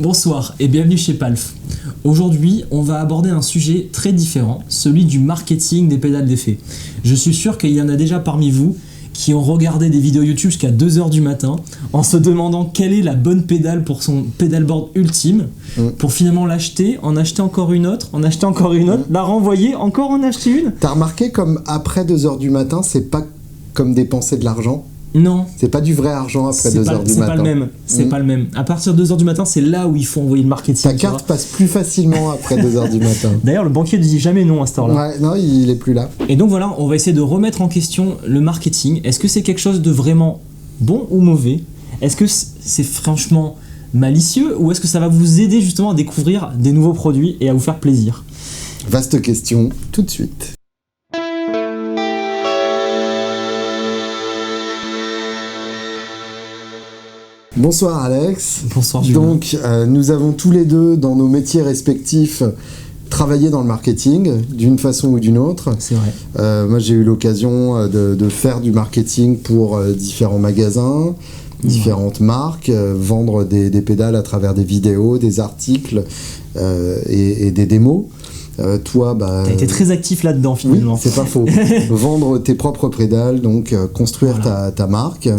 Bonsoir et bienvenue chez Palf. Aujourd'hui, on va aborder un sujet très différent, celui du marketing des pédales d'effet. Je suis sûr qu'il y en a déjà parmi vous qui ont regardé des vidéos YouTube jusqu'à 2h du matin en se demandant quelle est la bonne pédale pour son pedalboard ultime, pour finalement l'acheter, en acheter encore une autre, la renvoyer, encore en acheter une. T'as remarqué comme après 2h du matin, c'est pas comme dépenser de l'argent? Non. C'est pas du vrai argent après 2h du matin. C'est pas le même. C'est pas le même. À partir de 2h du matin, c'est là où il faut envoyer le marketing. Ta carte passe plus facilement après 2h du matin. D'ailleurs, le banquier ne dit jamais non à cette heure-là. Ouais, non, il est plus là. Et donc voilà, on va essayer de remettre en question le marketing. Est-ce que c'est quelque chose de vraiment bon ou mauvais? Est-ce que c'est franchement malicieux ou est-ce que ça va vous aider justement à découvrir des nouveaux produits et à vous faire plaisir? Vaste question, tout de suite. Bonsoir Alex. Bonsoir Julien. Donc nous avons tous les deux dans nos métiers respectifs travaillé dans le marketing d'une façon ou d'une autre. C'est vrai. Moi j'ai eu l'occasion de faire du marketing pour différents magasins, différentes marques, vendre des pédales à travers des vidéos, des articles et des démos. Toi, t'as été très actif là-dedans finalement. Oui, c'est pas faux. Vendre tes propres pédales, donc construire ta marque.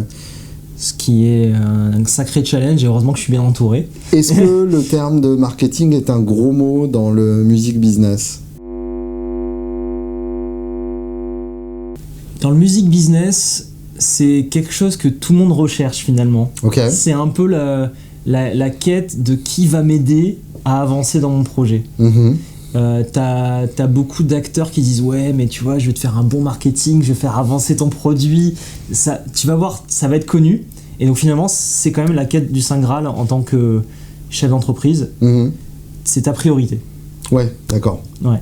Ce qui est un sacré challenge et heureusement que je suis bien entouré. Est-ce que le terme de marketing est un gros mot dans le music business? Dans le music business, c'est quelque chose que tout le monde recherche finalement. Okay. C'est un peu la quête de qui va m'aider à avancer dans mon projet. T'as beaucoup d'acteurs qui disent ouais mais tu vois je vais te faire un bon marketing, je vais faire avancer ton produit, ça, tu vas voir ça va être connu et donc finalement c'est quand même la quête du Saint Graal en tant que chef d'entreprise. C'est ta priorité. Ouais, d'accord. Ouais.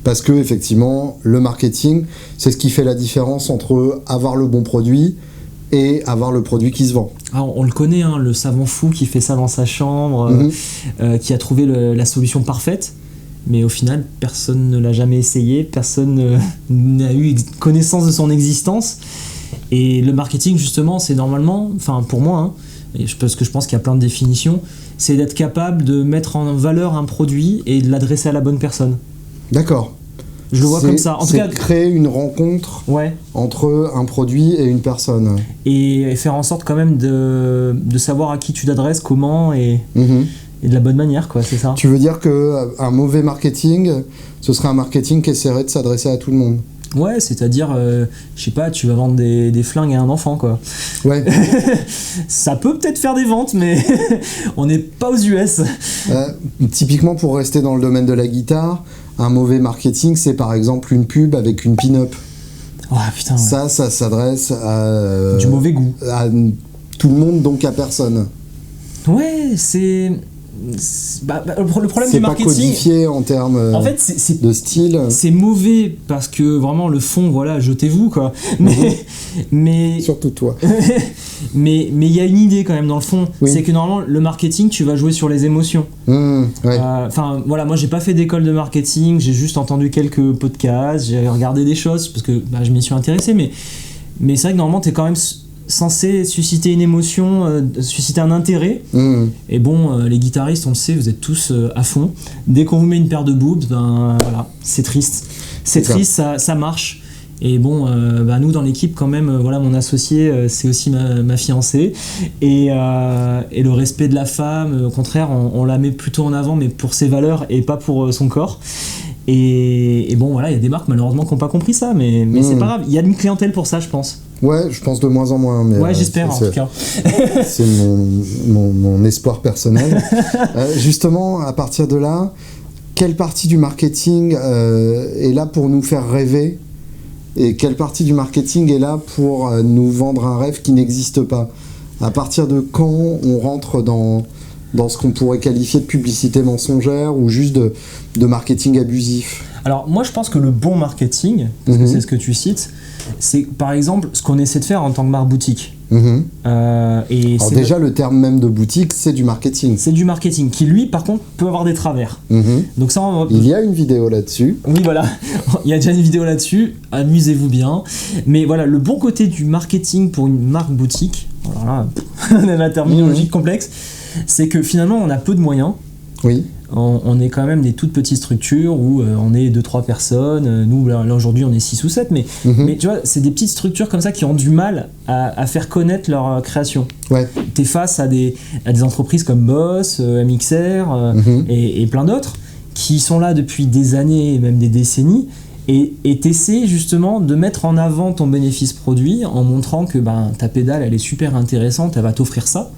Parce que effectivement le marketing c'est ce qui fait la différence entre avoir le bon produit et avoir le produit qui se vend. Ah, on le connaît hein, le savant fou qui fait ça dans sa chambre, qui a trouvé la solution parfaite. Mais au final, personne ne l'a jamais essayé, personne n'a eu connaissance de son existence. Et le marketing, justement, c'est normalement, enfin pour moi, parce que je pense qu'il y a plein de définitions, c'est d'être capable de mettre en valeur un produit et de l'adresser à la bonne personne. D'accord. Je le vois comme ça. En tout cas, créer une rencontre entre un produit et une personne. Et faire en sorte quand même de savoir à qui tu t'adresses, comment et de la bonne manière, quoi, c'est ça. Tu veux dire qu'un mauvais marketing, ce serait un marketing qui essaierait de s'adresser à tout le monde? Ouais, c'est-à-dire, je sais pas, tu vas vendre des flingues à un enfant, quoi. Ouais. Ça peut peut-être faire des ventes, mais on n'est pas aux US. Typiquement, pour rester dans le domaine de la guitare, un mauvais marketing, c'est par exemple une pub avec une pin-up. Oh putain, ouais. Ça s'adresse à... du mauvais goût. À tout le monde, donc à personne. Ouais, c'est... le problème du marketing, c'est pas codifié en termes en fait, de style. C'est mauvais parce que vraiment le fond, voilà, jetez-vous quoi. Mais surtout toi. mais il y a une idée quand même dans le fond, oui. C'est que normalement le marketing, tu vas jouer sur les émotions. Enfin voilà, moi j'ai pas fait d'école de marketing, j'ai juste entendu quelques podcasts, j'ai regardé des choses parce que je m'y suis intéressé, mais c'est vrai que normalement t'es quand même censé susciter une émotion, susciter un intérêt. Et bon, les guitaristes, on le sait, vous êtes tous à fond. Dès qu'on vous met une paire de boobs, voilà, c'est triste. C'est triste, ça marche. Et bon, nous dans l'équipe quand même, voilà, mon associé, c'est aussi ma fiancée. Et le respect de la femme, au contraire, on la met plutôt en avant, mais pour ses valeurs et pas pour son corps. Et bon, voilà, il y a des marques malheureusement qui n'ont pas compris ça, mais c'est pas grave. Il y a une clientèle pour ça, je pense. Ouais, je pense de moins en moins. Mais ouais, j'espère en tout cas. C'est mon espoir personnel. Justement, à partir de là, quelle partie du marketing est là pour nous faire rêver et quelle partie du marketing est là pour nous vendre un rêve qui n'existe pas? À partir de quand on rentre dans ce qu'on pourrait qualifier de publicité mensongère ou juste de marketing abusif? Alors moi je pense que le bon marketing, parce que c'est ce que tu cites, c'est par exemple ce qu'on essaie de faire en tant que marque boutique. Alors déjà le terme même de boutique, c'est du marketing. C'est du marketing qui lui par contre peut avoir des travers. Donc ça, il y a une vidéo là-dessus. Oui voilà, il y a déjà une vidéo là-dessus, amusez-vous bien. Mais voilà, le bon côté du marketing pour une marque boutique, alors là, la terminologie complexe, c'est que finalement on a peu de moyens. Oui. On est quand même des toutes petites structures où on est 2-3 personnes. Nous, là aujourd'hui, on est 6 ou 7, mais tu vois, c'est des petites structures comme ça qui ont du mal à faire connaître leur création. Ouais. T'es face à des entreprises comme Boss, MXR et plein d'autres qui sont là depuis des années et même des décennies. Et t'essaies justement de mettre en avant ton bénéfice produit en montrant que ta pédale, elle est super intéressante, elle va t'offrir ça.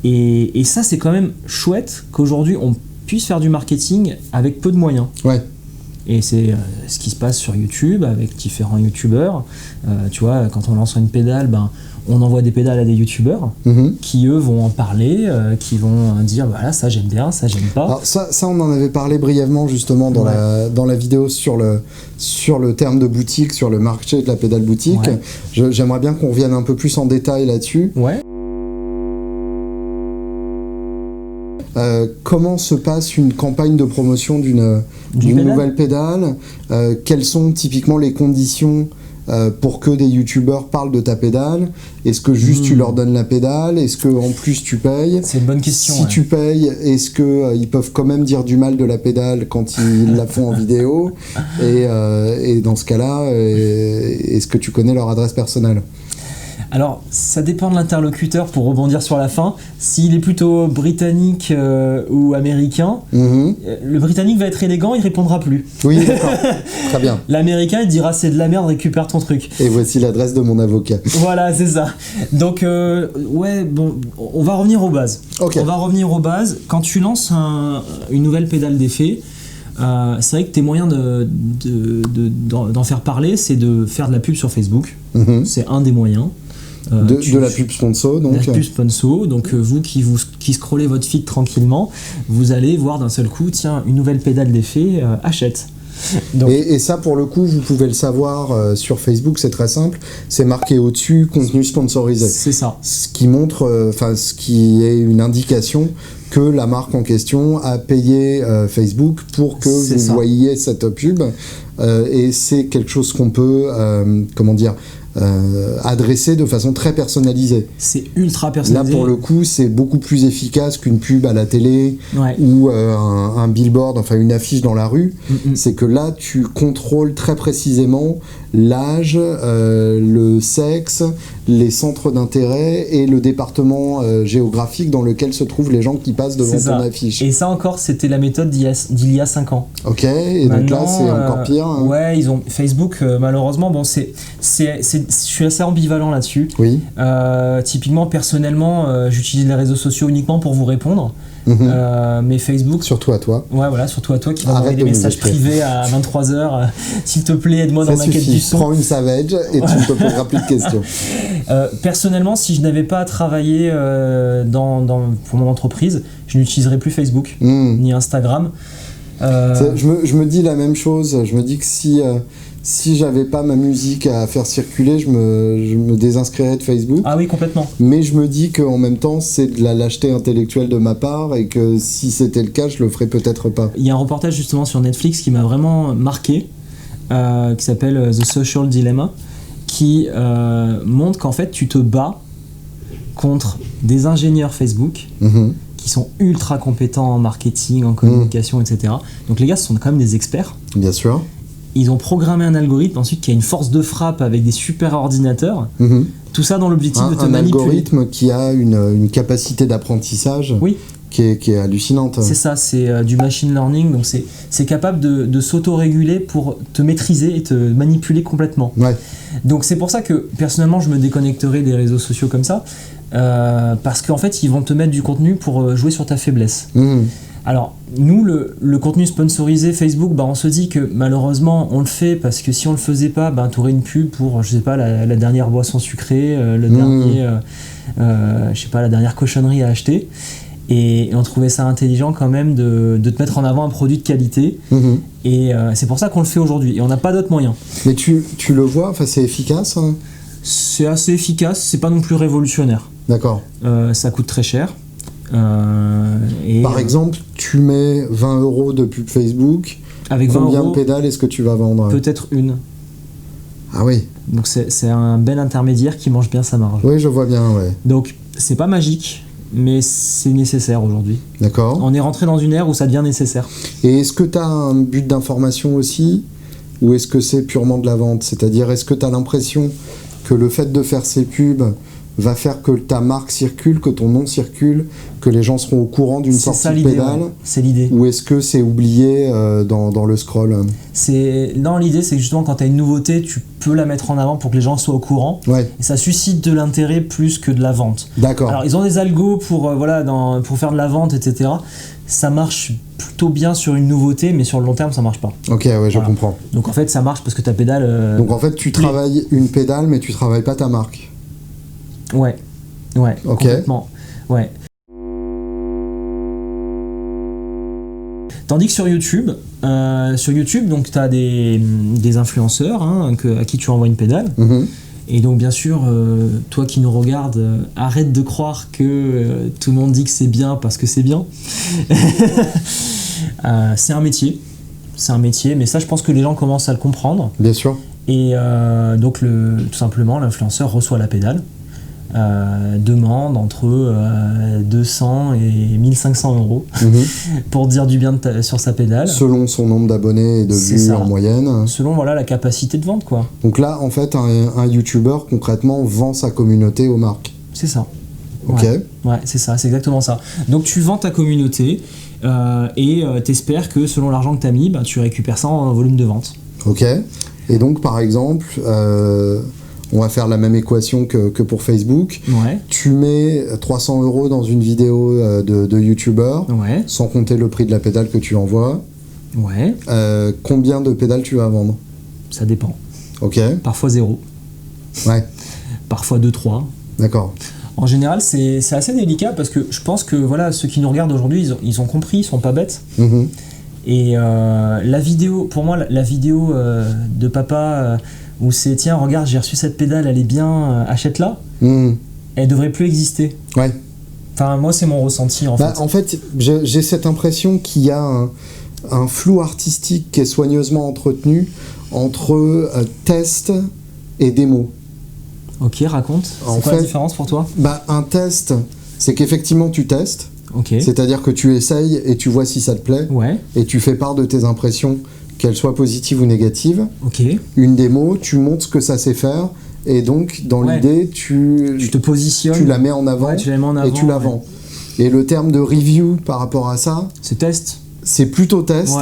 Et ça, c'est quand même chouette qu'aujourd'hui, on puisse faire du marketing avec peu de moyens. Ouais. Et c'est ce qui se passe sur YouTube avec différents YouTubeurs. Tu vois, quand on lance une pédale, on envoie des pédales à des YouTubeurs qui, eux, vont en parler, qui vont dire voilà, ça j'aime bien, ça j'aime pas. Alors ça, on en avait parlé brièvement justement dans la vidéo sur le terme de boutique, sur le marché de la pédale boutique. Ouais. J'aimerais bien qu'on revienne un peu plus en détail là-dessus. Ouais. Comment se passe une campagne de promotion d'une nouvelle pédale? Quelles sont typiquement les conditions pour que des youtubeurs parlent de ta pédale? Est-ce que juste tu leur donnes la pédale? Est-ce que en plus tu payes? C'est une bonne question. Si tu payes, est-ce que ils peuvent quand même dire du mal de la pédale quand ils la font en vidéo? Et dans ce cas-là, est-ce que tu connais leur adresse personnelle? Alors, ça dépend de l'interlocuteur pour rebondir sur la fin. S'il est plutôt britannique ou américain, le britannique va être élégant, il répondra plus. Oui, d'accord. Très bien. L'américain, il dira c'est de la merde, récupère ton truc. Et voici l'adresse de mon avocat. Voilà, c'est ça. Donc, on va revenir aux bases. Okay. On va revenir aux bases. Quand tu lances une nouvelle pédale d'effet, c'est vrai que tes moyens d'en faire parler, c'est de faire de la pub sur Facebook. C'est un des moyens. De la pub sponsor, donc. De la pub sponsor, donc vous qui scrollez votre feed tranquillement, vous allez voir d'un seul coup, tiens, une nouvelle pédale d'effet, achète. Donc, et ça, pour le coup, vous pouvez le savoir sur Facebook, c'est très simple, c'est marqué au-dessus, contenu sponsorisé. C'est ça. Ce qui montre, ce qui est une indication que la marque en question a payé Facebook pour que vous voyiez cette pub. Et c'est quelque chose qu'on peut, adressé de façon très personnalisée. C'est ultra personnalisé. Là, pour le coup, c'est beaucoup plus efficace qu'une pub à la télé ou un billboard, enfin une affiche dans la rue. C'est que là, tu contrôles très précisément l'âge, le sexe, les centres d'intérêt et le département géographique dans lequel se trouvent les gens qui passent devant ton affiche. Et ça encore, c'était la méthode d'il y a 5 ans. Ok, et maintenant, donc là, c'est encore pire. Hein. Ouais, ils ont Facebook, malheureusement, je suis assez ambivalent là-dessus. Oui. Typiquement, personnellement, j'utilise les réseaux sociaux uniquement pour vous répondre. Mais Facebook... Surtout à toi. Ouais, voilà, surtout à toi qui va m'envoyer des messages privés à 23h. S'il te plaît, aide-moi dans ma quête du son. Prends une Savage et tu ne te poseras plus de questions. Personnellement, si je n'avais pas travaillé pour mon entreprise, je n'utiliserais plus Facebook ni Instagram. Je me dis la même chose. Je me dis que si j'avais pas ma musique à faire circuler, je me désinscrirais de Facebook. Ah oui, complètement. Mais je me dis qu'en même temps, c'est de la lâcheté intellectuelle de ma part et que si c'était le cas, je le ferais peut-être pas. Il y a un reportage justement sur Netflix qui m'a vraiment marqué, qui s'appelle The Social Dilemma, qui montre qu'en fait, tu te bats contre des ingénieurs Facebook qui sont ultra compétents en marketing, en communication, etc. Donc les gars, ce sont quand même des experts. Bien sûr. Ils ont programmé un algorithme ensuite qui a une force de frappe avec des super ordinateurs. Tout ça dans l'objectif de te manipuler. Un algorithme qui a une capacité d'apprentissage qui est hallucinante. C'est ça, c'est du machine learning. Donc c'est capable de s'auto-réguler pour te maîtriser et te manipuler complètement. Ouais. Donc c'est pour ça que personnellement je me déconnecterai des réseaux sociaux comme ça. Parce qu'en fait ils vont te mettre du contenu pour jouer sur ta faiblesse. Alors, nous, le contenu sponsorisé Facebook, on se dit que malheureusement, on le fait parce que si on le faisait pas, tu aurais une pub pour, je sais pas, la dernière boisson sucrée, la dernière cochonnerie à acheter. Et on trouvait ça intelligent quand même de te mettre en avant un produit de qualité. Et c'est pour ça qu'on le fait aujourd'hui. Et on n'a pas d'autres moyens. Mais tu le vois, c'est efficace hein? C'est assez efficace, c'est pas non plus révolutionnaire. D'accord. Ça coûte très cher. Par exemple, tu mets 20 € de pub Facebook. Avec 20 combien € de pédales est-ce que tu vas vendre? Peut-être une. Ah oui. Donc c'est un bel intermédiaire qui mange bien sa marge. Oui, je vois bien, ouais. Donc c'est pas magique, mais c'est nécessaire aujourd'hui. D'accord. On est rentré dans une ère où ça devient nécessaire. Et est-ce que tu as un but d'information aussi, ou est-ce que c'est purement de la vente? C'est-à-dire, est-ce que tu as l'impression que le fait de faire ces pubs va faire que ta marque circule, que ton nom circule, que les gens seront au courant d'une sortie de pédale? Ouais. C'est l'idée. Ou est-ce que c'est oublié dans le scroll? Non, l'idée c'est que justement quand tu as une nouveauté, tu peux la mettre en avant pour que les gens soient au courant. Ouais. Et ça suscite de l'intérêt plus que de la vente. D'accord. Alors ils ont des algos pour, pour faire de la vente, etc. Ça marche plutôt bien sur une nouveauté, mais sur le long terme ça marche pas. Ok, ouais, je comprends. Donc en fait ça marche parce que ta pédale... Donc en fait tu travailles une pédale, mais tu travailles pas ta marque. Ouais, ok. Complètement. Ouais. Tandis que sur YouTube, donc tu as des influenceurs à qui tu envoies une pédale. Et donc bien sûr, toi qui nous regardes, arrête de croire que tout le monde dit que c'est bien parce que c'est bien. C'est un métier. C'est un métier, mais ça je pense que les gens commencent à le comprendre. Bien sûr. Et donc tout simplement, l'influenceur reçoit la pédale. Demande entre 200 et 1500 euros pour dire du bien sur sa pédale. Selon son nombre d'abonnés et de vues en moyenne. Selon la capacité de vente, quoi. Donc là, en fait, un YouTuber, concrètement, vend sa communauté aux marques. C'est ça. Ok. Ouais, c'est ça, c'est exactement ça. Donc tu vends ta communauté et t'espères que selon l'argent que tu as mis, tu récupères ça en volume de vente. Ok. Et donc, par exemple... on va faire la même équation que pour Facebook. Ouais. Tu mets 300 euros dans une vidéo de YouTuber, sans compter le prix de la pédale que tu envoies. Ouais. Combien de pédales tu vas vendre? Ça dépend. Ok. Parfois 0. Ouais. Parfois 2-3. D'accord. En général, c'est assez délicat parce que je pense que ceux qui nous regardent aujourd'hui, ils ont compris, ils sont pas bêtes. Et la vidéo, pour moi, la vidéo de papa... où c'est tiens regarde j'ai reçu cette pédale, elle est bien, achète-la, elle devrait plus exister. Ouais. Enfin moi c'est mon ressenti en fait. En fait j'ai cette impression qu'il y a un flou artistique qui est soigneusement entretenu entre test et démo. Ok, raconte. C'est quoi la différence pour toi? Un test, c'est qu'effectivement tu testes. Okay. C'est-à-dire que tu essayes et tu vois si ça te plaît. Ouais. Et tu fais part de tes impressions, qu'elles soient positives ou négatives. Okay. Une démo, tu montres ce que ça sait faire, et donc dans l'idée, tu te positionnes, tu la mets en avant, et tu la vends. Et le terme de review par rapport à ça, c'est test. C'est plutôt test,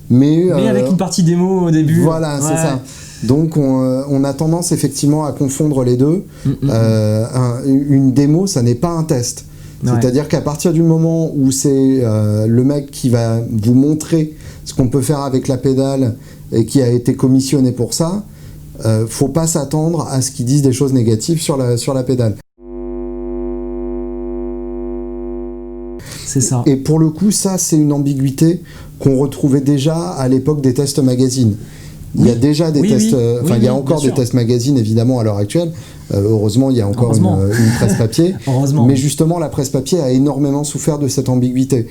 mais avec une partie démo au début. Voilà, c'est ça. Donc on a tendance effectivement à confondre les deux. Une démo, ça n'est pas un test. C'est-à-dire qu'à partir du moment où c'est le mec qui va vous montrer ce qu'on peut faire avec la pédale et qui a été commissionné pour ça, faut pas s'attendre à ce qu'ils disent des choses négatives sur la pédale. C'est ça. Et pour le coup, ça, c'est une ambiguïté qu'on retrouvait déjà à l'époque des tests magazines. Il y a déjà des tests, il y a encore des tests magazines évidemment à l'heure actuelle. Heureusement, il y a encore une presse papier. Mais justement, la presse papier a énormément souffert de cette ambiguïté.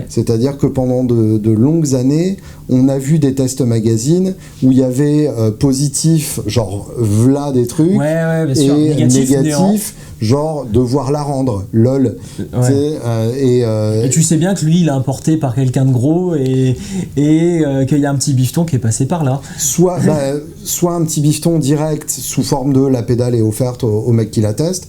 C'est-à-dire que pendant de longues années, on a vu des tests magazines où il y avait positif, genre v'là des trucs, et négatif, genre devoir la rendre, lol. Et tu sais bien que lui, il est importé par quelqu'un de gros et qu'il y a un petit bifton qui est passé par là. Soit un petit bifton direct sous forme de la pédale est offerte au mec qui la teste,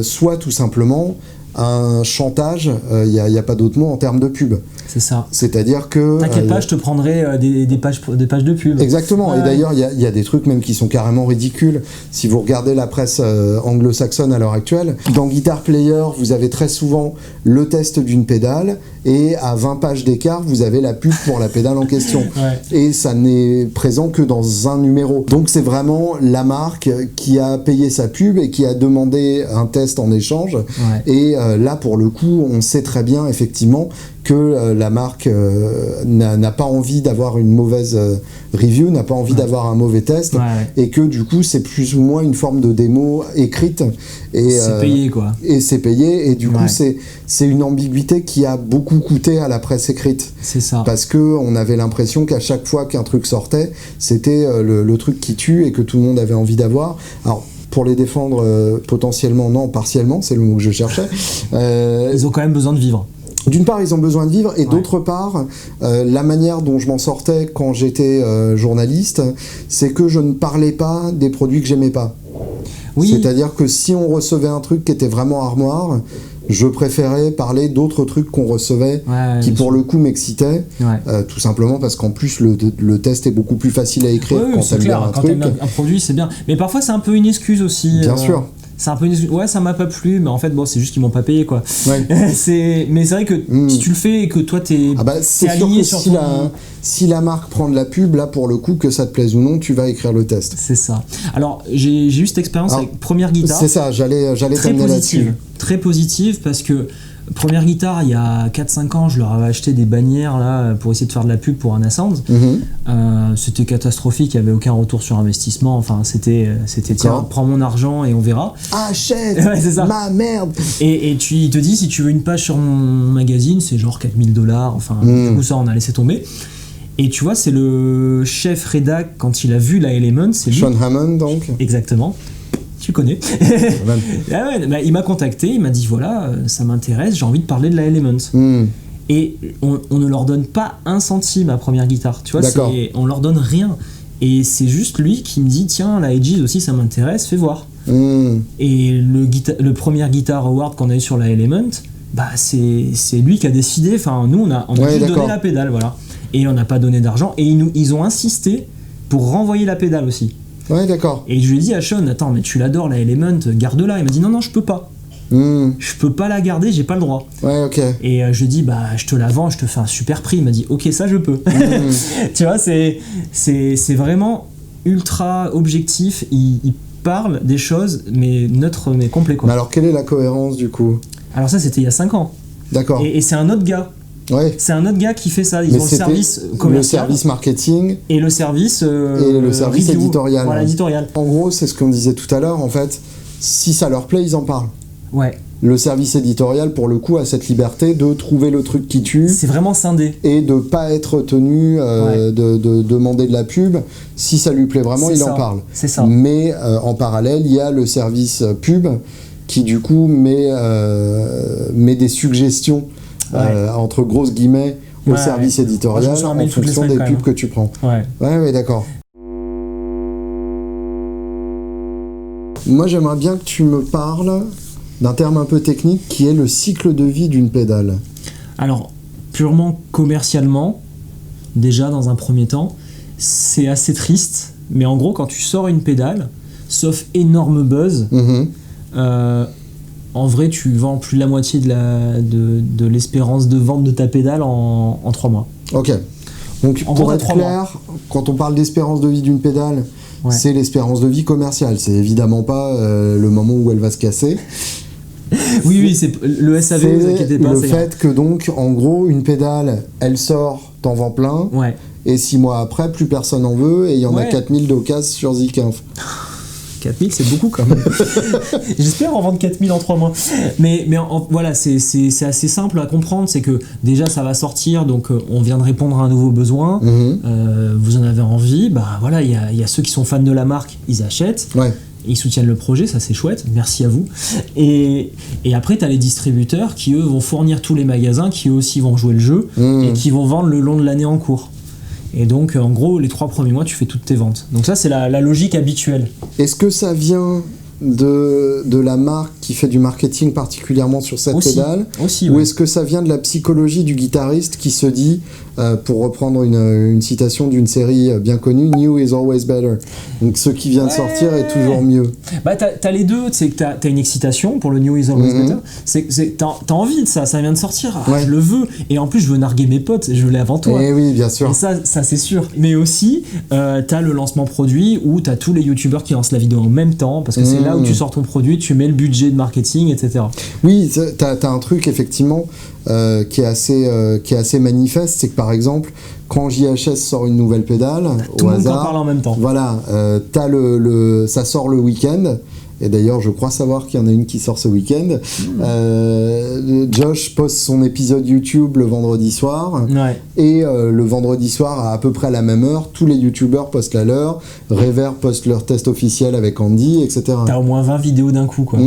soit tout simplement un chantage, il n'y a pas d'autre mot en termes de pub. C'est ça. C'est-à-dire que... T'inquiète pas, je te prendrai des pages de pub. Exactement. Et d'ailleurs, il y a des trucs même qui sont carrément ridicules. Si vous regardez la presse anglo-saxonne à l'heure actuelle, dans Guitar Player, vous avez très souvent le test d'une pédale et à 20 pages d'écart, vous avez la pub pour la pédale en question. Et ça n'est présent que dans un numéro. Donc c'est vraiment la marque qui a payé sa pub et qui a demandé un test en échange. Et là, pour le coup, on sait très bien, effectivement, que la marque n'a pas envie d'avoir une mauvaise review, n'a pas envie d'avoir un mauvais test, et que du coup, c'est plus ou moins une forme de démo écrite. C'est payé, quoi. Et c'est payé, et du coup, c'est une ambiguïté qui a beaucoup coûté à la presse écrite. C'est ça. Parce qu'on avait l'impression qu'à chaque fois qu'un truc sortait, c'était le truc qui tue et que tout le monde avait envie d'avoir. Alors, pour les défendre potentiellement, non, partiellement, c'est le mot que je cherchais. Ils ont quand même besoin de vivre. D'une part, ils ont besoin de vivre, et d'autre part, la manière dont je m'en sortais quand j'étais journaliste, c'est que je ne parlais pas des produits que j'aimais pas. Oui. C'est-à-dire que si on recevait un truc qui était vraiment armoire, je préférais parler d'autres trucs qu'on recevait qui pour le coup m'excitaient, tout simplement parce qu'en plus le test est beaucoup plus facile à écrire quand t'aimes bien un truc. Quand t'aimes un produit, c'est bien. Mais parfois c'est un peu une excuse aussi. Bien sûr. C'est un peu une excuse. Ouais, ça m'a pas plu, mais en fait bon, c'est juste qu'ils m'ont pas payé quoi. Ouais. Mais c'est vrai que si tu le fais et que toi t'es aligné sur si la marque prend de la pub, là pour le coup, que ça te plaise ou non, tu vas écrire le test. C'est ça. Alors j'ai eu cette expérience avec Première Guitare. C'est ça, j'allais t'amener là-dessus. Très positive parce que Première Guitare, il y a 4-5 ans, je leur avais acheté des bannières là, pour essayer de faire de la pub pour un Ascend. C'était catastrophique, il n'y avait aucun retour sur investissement. Enfin, c'était tiens, prends mon argent et on verra. Achète c'est ça. Ma merde. Et il te dit, si tu veux une page sur mon magazine, c'est genre $4,000. Enfin, du coup, ça, on a laissé tomber. Et tu vois, c'est le chef rédac, quand il a vu la Element, c'est lui. Sean Hammond, donc. Exactement. Tu connais. Il m'a contacté, il m'a dit voilà, ça m'intéresse, j'ai envie de parler de la Element. Et on ne leur donne pas un centime à Première Guitare, tu vois, on leur donne rien. Et c'est juste lui qui me dit tiens, la Aegis aussi ça m'intéresse, fais voir. Et le Première Guitare Award qu'on a eu sur la Element, bah c'est lui qui a décidé, enfin nous on a juste donné la pédale, voilà. Et on n'a pas donné d'argent, et ils ont insisté pour renvoyer la pédale aussi. Ouais, d'accord. Et je lui ai dit à Sean, attends, mais tu l'adores la Element, garde-la. Il m'a dit non, je peux pas. Je peux pas la garder, j'ai pas le droit. Ouais, ok. Et je lui ai dit, bah, je te la vends, je te fais un super prix. Il m'a dit, ok, ça je peux. Tu vois, c'est vraiment ultra objectif. Il parle des choses, mais neutre, mais complet, quoi. Mais alors, quelle est la cohérence du coup ? Alors, ça, c'était il y a 5 ans. D'accord. Et c'est un autre gars. Ouais. C'est un autre gars qui fait ça. Ils ont le service commercial, le service marketing et le service review, éditorial. Voilà, éditorial. En gros, c'est ce qu'on disait tout à l'heure. En fait, si ça leur plaît, ils en parlent. Ouais. Le service éditorial, pour le coup, a cette liberté de trouver le truc qui tue. C'est vraiment scindé. Et de pas être tenu de demander de la pub. Si ça lui plaît vraiment, il en parle. C'est ça. Mais en parallèle, il y a le service pub qui, du coup, met des suggestions. Entre grosses guillemets au service éditorial en fonction des pubs que tu prends. Ouais, d'accord. Moi, j'aimerais bien que tu me parles d'un terme un peu technique qui est le cycle de vie d'une pédale. Alors, purement commercialement, déjà dans un premier temps, c'est assez triste, mais en gros, quand tu sors une pédale, sauf énorme buzz, en vrai, tu vends plus de la moitié de l'espérance de vente de ta pédale en 3 mois. Ok. Donc, pour être clair, quand on parle d'espérance de vie d'une pédale, c'est l'espérance de vie commerciale. C'est évidemment pas le moment où elle va se casser. Oui, c'est le SAV, ne vous inquiétez pas. Le fait que donc, en gros, une pédale, elle sort, t'en vends plein, et 6 mois après, plus personne en veut, et il y en a 4000 d'occasion sur Zikinf. 4000, c'est beaucoup quand même. J'espère en vendre 4000 en 3 mois. Mais voilà, c'est assez simple à comprendre. C'est que déjà, ça va sortir, donc on vient de répondre à un nouveau besoin. Vous en avez envie, bah voilà, il y a ceux qui sont fans de la marque, ils achètent. Ils soutiennent le projet, ça c'est chouette, merci à vous. Et après, tu as les distributeurs qui, eux, vont fournir tous les magasins, qui eux aussi vont jouer le jeu et qui vont vendre le long de l'année en cours. Et donc, en gros, les 3 premiers mois, tu fais toutes tes ventes. Donc ça, c'est la logique habituelle. Est-ce que ça vient de la marque qui fait du marketing particulièrement sur cette pédale ou est-ce que ça vient de la psychologie du guitariste qui se dit, pour reprendre une citation d'une série bien connue, New is always better. Donc ce qui vient de sortir est toujours mieux. Bah t'as les deux, c'est que t'as une excitation pour le New is always better. T'as envie de ça vient de sortir, je le veux. Et en plus je veux narguer mes potes, je l'ai avant toi. Et oui, bien sûr. Et ça c'est sûr. Mais aussi t'as le lancement produit où t'as tous les youtubeurs qui lancent la vidéo en même temps, parce que c'est là où tu sors ton produit, tu mets le budget de marketing, etc. Oui, t'as un truc effectivement qui est assez manifeste, c'est que par exemple, quand JHS sort une nouvelle pédale, tout le monde en parle en même temps. Voilà, ça sort le week-end, Et d'ailleurs, je crois savoir qu'il y en a une qui sort ce week-end. Josh poste son épisode YouTube le vendredi soir. Ouais. Et le vendredi soir, à peu près à la même heure, tous les YouTubeurs postent la leur. Rever poste leur test officiel avec Andy, etc. T'as au moins 20 vidéos d'un coup, quoi.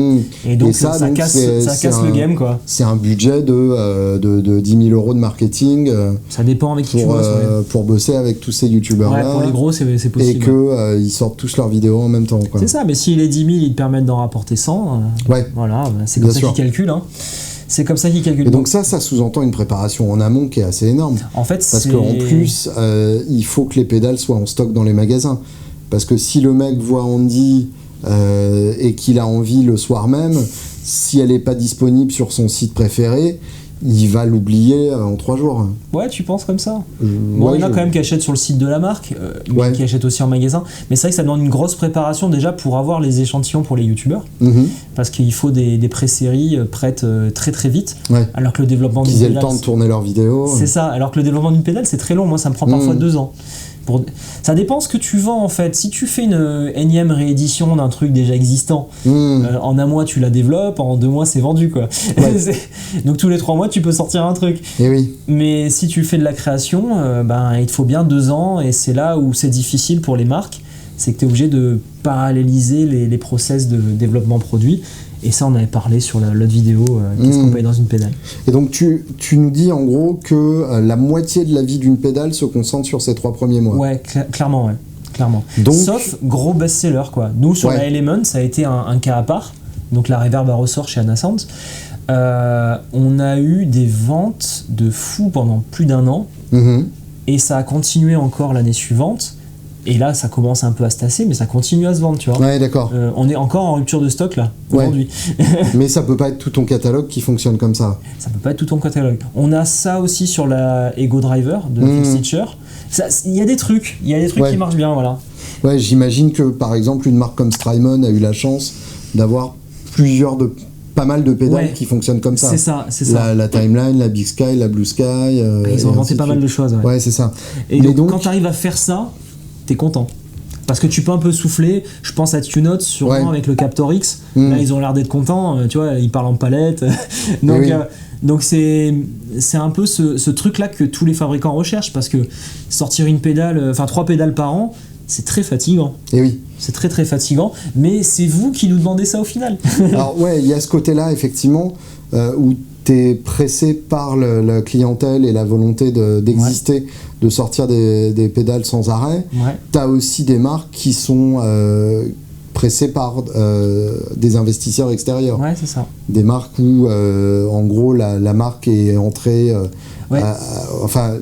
Et donc, ça casse le game, quoi. C'est un budget de 10 000 € de marketing. Ça dépend avec qui tu bosses. Pour bosser avec tous ces YouTubeurs-là. Ouais, pour les gros, c'est possible. Et qu'ils sortent tous leurs vidéos en même temps, quoi. C'est ça, mais si les 10 000, ils te permettent d'en rapporter 100, voilà, c'est comme ça qu'ils calculent. Hein. C'est comme ça qu'ils calculent. Et donc ça sous-entend une préparation en amont qui est assez énorme. En fait, parce qu'en plus, il faut que les pédales soient en stock dans les magasins. Parce que si le mec voit Andy et qu'il a envie le soir même, si elle n'est pas disponible sur son site préféré, il va l'oublier en 3 jours. Ouais, tu penses comme ça? Bon, il y en a quand même qui achètent sur le site de la marque, mais qui achètent aussi en magasin. Mais c'est vrai que ça demande une grosse préparation déjà pour avoir les échantillons pour les youtubeurs. Parce qu'il faut des pré-séries prêtes très très vite. Alors que le développement d'une pédale... Qu'ils aient le temps de tourner leurs vidéos. C'est ça, alors que le développement d'une pédale, c'est très long. Moi, ça me prend parfois 2 ans. Ça dépend ce que tu vends en fait. Si tu fais une énième réédition d'un truc déjà existant, en 1 mois tu la développes, en 2 mois c'est vendu, quoi. Donc tous les 3 mois tu peux sortir un truc. Et oui. Mais si tu fais de la création, il te faut bien 2 ans, et c'est là où c'est difficile pour les marques, c'est que tu es obligé de paralléliser les process de développement produit. Et ça, on avait parlé sur l'autre vidéo, qu'est-ce qu'on paye dans une pédale. Et donc, tu nous dis en gros que la moitié de la vie d'une pédale se concentre sur ces 3 premiers mois. Ouais, clairement, ouais. Clairement. Donc, sauf gros best-seller, quoi. Nous, sur la Element, ça a été un cas à part. Donc, la Reverb à ressort chez Anasound. On a eu des ventes de fou pendant plus d'1 an. Et ça a continué encore l'année suivante. Et là, ça commence un peu à se tasser, mais ça continue à se vendre, tu vois. Ouais, d'accord. On est encore en rupture de stock, là, aujourd'hui. Mais ça peut pas être tout ton catalogue qui fonctionne comme ça. Ça peut pas être tout ton catalogue. On a ça aussi sur la Ego Driver de Fixstitcher. Il y a des trucs qui marchent bien, voilà. Ouais, j'imagine que, par exemple, une marque comme Strymon a eu la chance d'avoir pas mal de pédales qui fonctionnent comme ça. C'est ça. La Timeline, la Big Sky, la Blue Sky. Ils ont inventé pas mal de choses, ouais, c'est ça. Et donc, quand tu arrives à faire ça, t'es content. Parce que tu peux un peu souffler. Je pense à TuneOut, sûrement avec le Captor X. Là, ils ont l'air d'être contents. Tu vois, ils parlent en palette. Donc c'est un peu ce truc-là que tous les fabricants recherchent. Parce que sortir 3 pédales par an, c'est très fatigant. Et oui. C'est très très fatigant. Mais c'est vous qui nous demandez ça au final. Alors il y a ce côté-là, effectivement, où t'es pressé par la clientèle et la volonté d'exister, de sortir des pédales sans arrêt. T'as aussi des marques qui sont pressées par des investisseurs extérieurs. Ouais, c'est ça. Des marques où, en gros, la marque est entrée...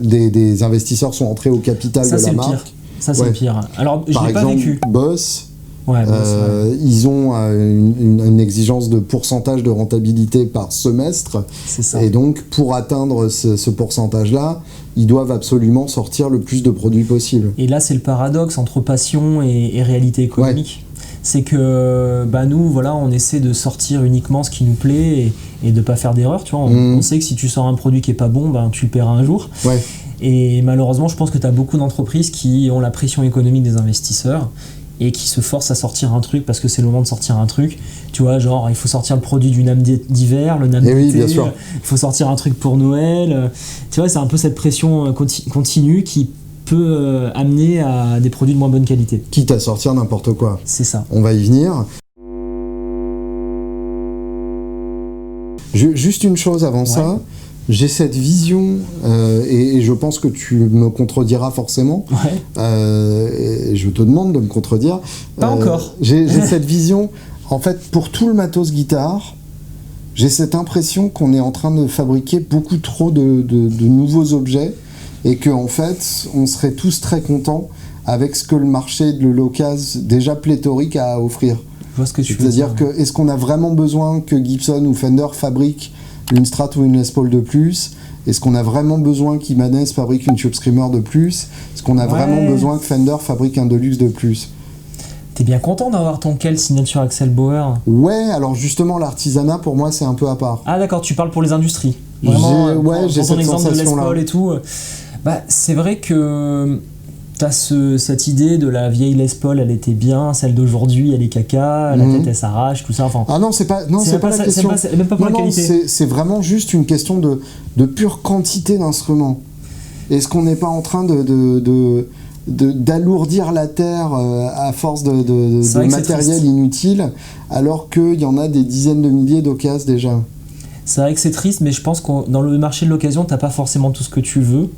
des investisseurs sont entrés au capital de la marque. Ça, c'est le pire. Alors, je l'ai pas vécu. Boss... ils ont une exigence de pourcentage de rentabilité par semestre. C'est ça. Et donc, pour atteindre ce pourcentage-là, ils doivent absolument sortir le plus de produits possible. Et là, c'est le paradoxe entre passion et réalité économique. C'est que nous, voilà, on essaie de sortir uniquement ce qui nous plaît et de pas faire d'erreur. Tu vois, on sait que si tu sors un produit qui est pas bon, tu le paieras un jour. Et malheureusement, je pense que tu as beaucoup d'entreprises qui ont la pression économique des investisseurs et qui se forcent à sortir un truc parce que c'est le moment de sortir un truc. Tu vois, genre, il faut sortir le produit du NAM d'hiver, le NAM d'été, il faut sortir un truc pour Noël. Tu vois, c'est un peu cette pression continue qui peut amener à des produits de moins bonne qualité. Quitte à sortir n'importe quoi. C'est ça. On va y venir. Juste une chose avant ça. J'ai cette vision, et je pense que tu me contrediras forcément. Et je te demande de me contredire. Pas encore. J'ai cette vision, en fait, pour tout le matos guitare, j'ai cette impression qu'on est en train de fabriquer beaucoup trop de nouveaux objets et qu'en fait, on serait tous très contents avec ce que le marché de l'occasion déjà pléthorique a à offrir. Je vois ce que tu veux dire. C'est-à-dire que, est-ce qu'on a vraiment besoin que Gibson ou Fender fabriquent une Strat ou une Les Paul de plus? Est-ce qu'on a vraiment besoin qu'Ibanez fabrique une Tube Screamer de plus? Est-ce qu'on a vraiment besoin que Fender fabrique un Deluxe de plus? T'es bien content d'avoir ton Kel Signature Axel Bauer? Ouais, alors justement, l'artisanat, pour moi, c'est un peu à part. Ah d'accord, tu parles pour les industries. J'ai cette ton exemple de Les sensation-là. Paul et tout. C'est vrai que t'as cette idée de la vieille Les Paul, elle était bien, celle d'aujourd'hui, elle est caca, la tête elle s'arrache, tout ça. Enfin, ah non, c'est pas la question. C'est même pas pour la qualité. C'est vraiment juste une question de pure quantité d'instruments. Est-ce qu'on n'est pas en train d'alourdir la terre à force de matériel inutile, alors qu'il y en a des dizaines de milliers d'occasions déjà? C'est vrai que c'est triste, mais je pense que dans le marché de l'occasion, t'as pas forcément tout ce que tu veux,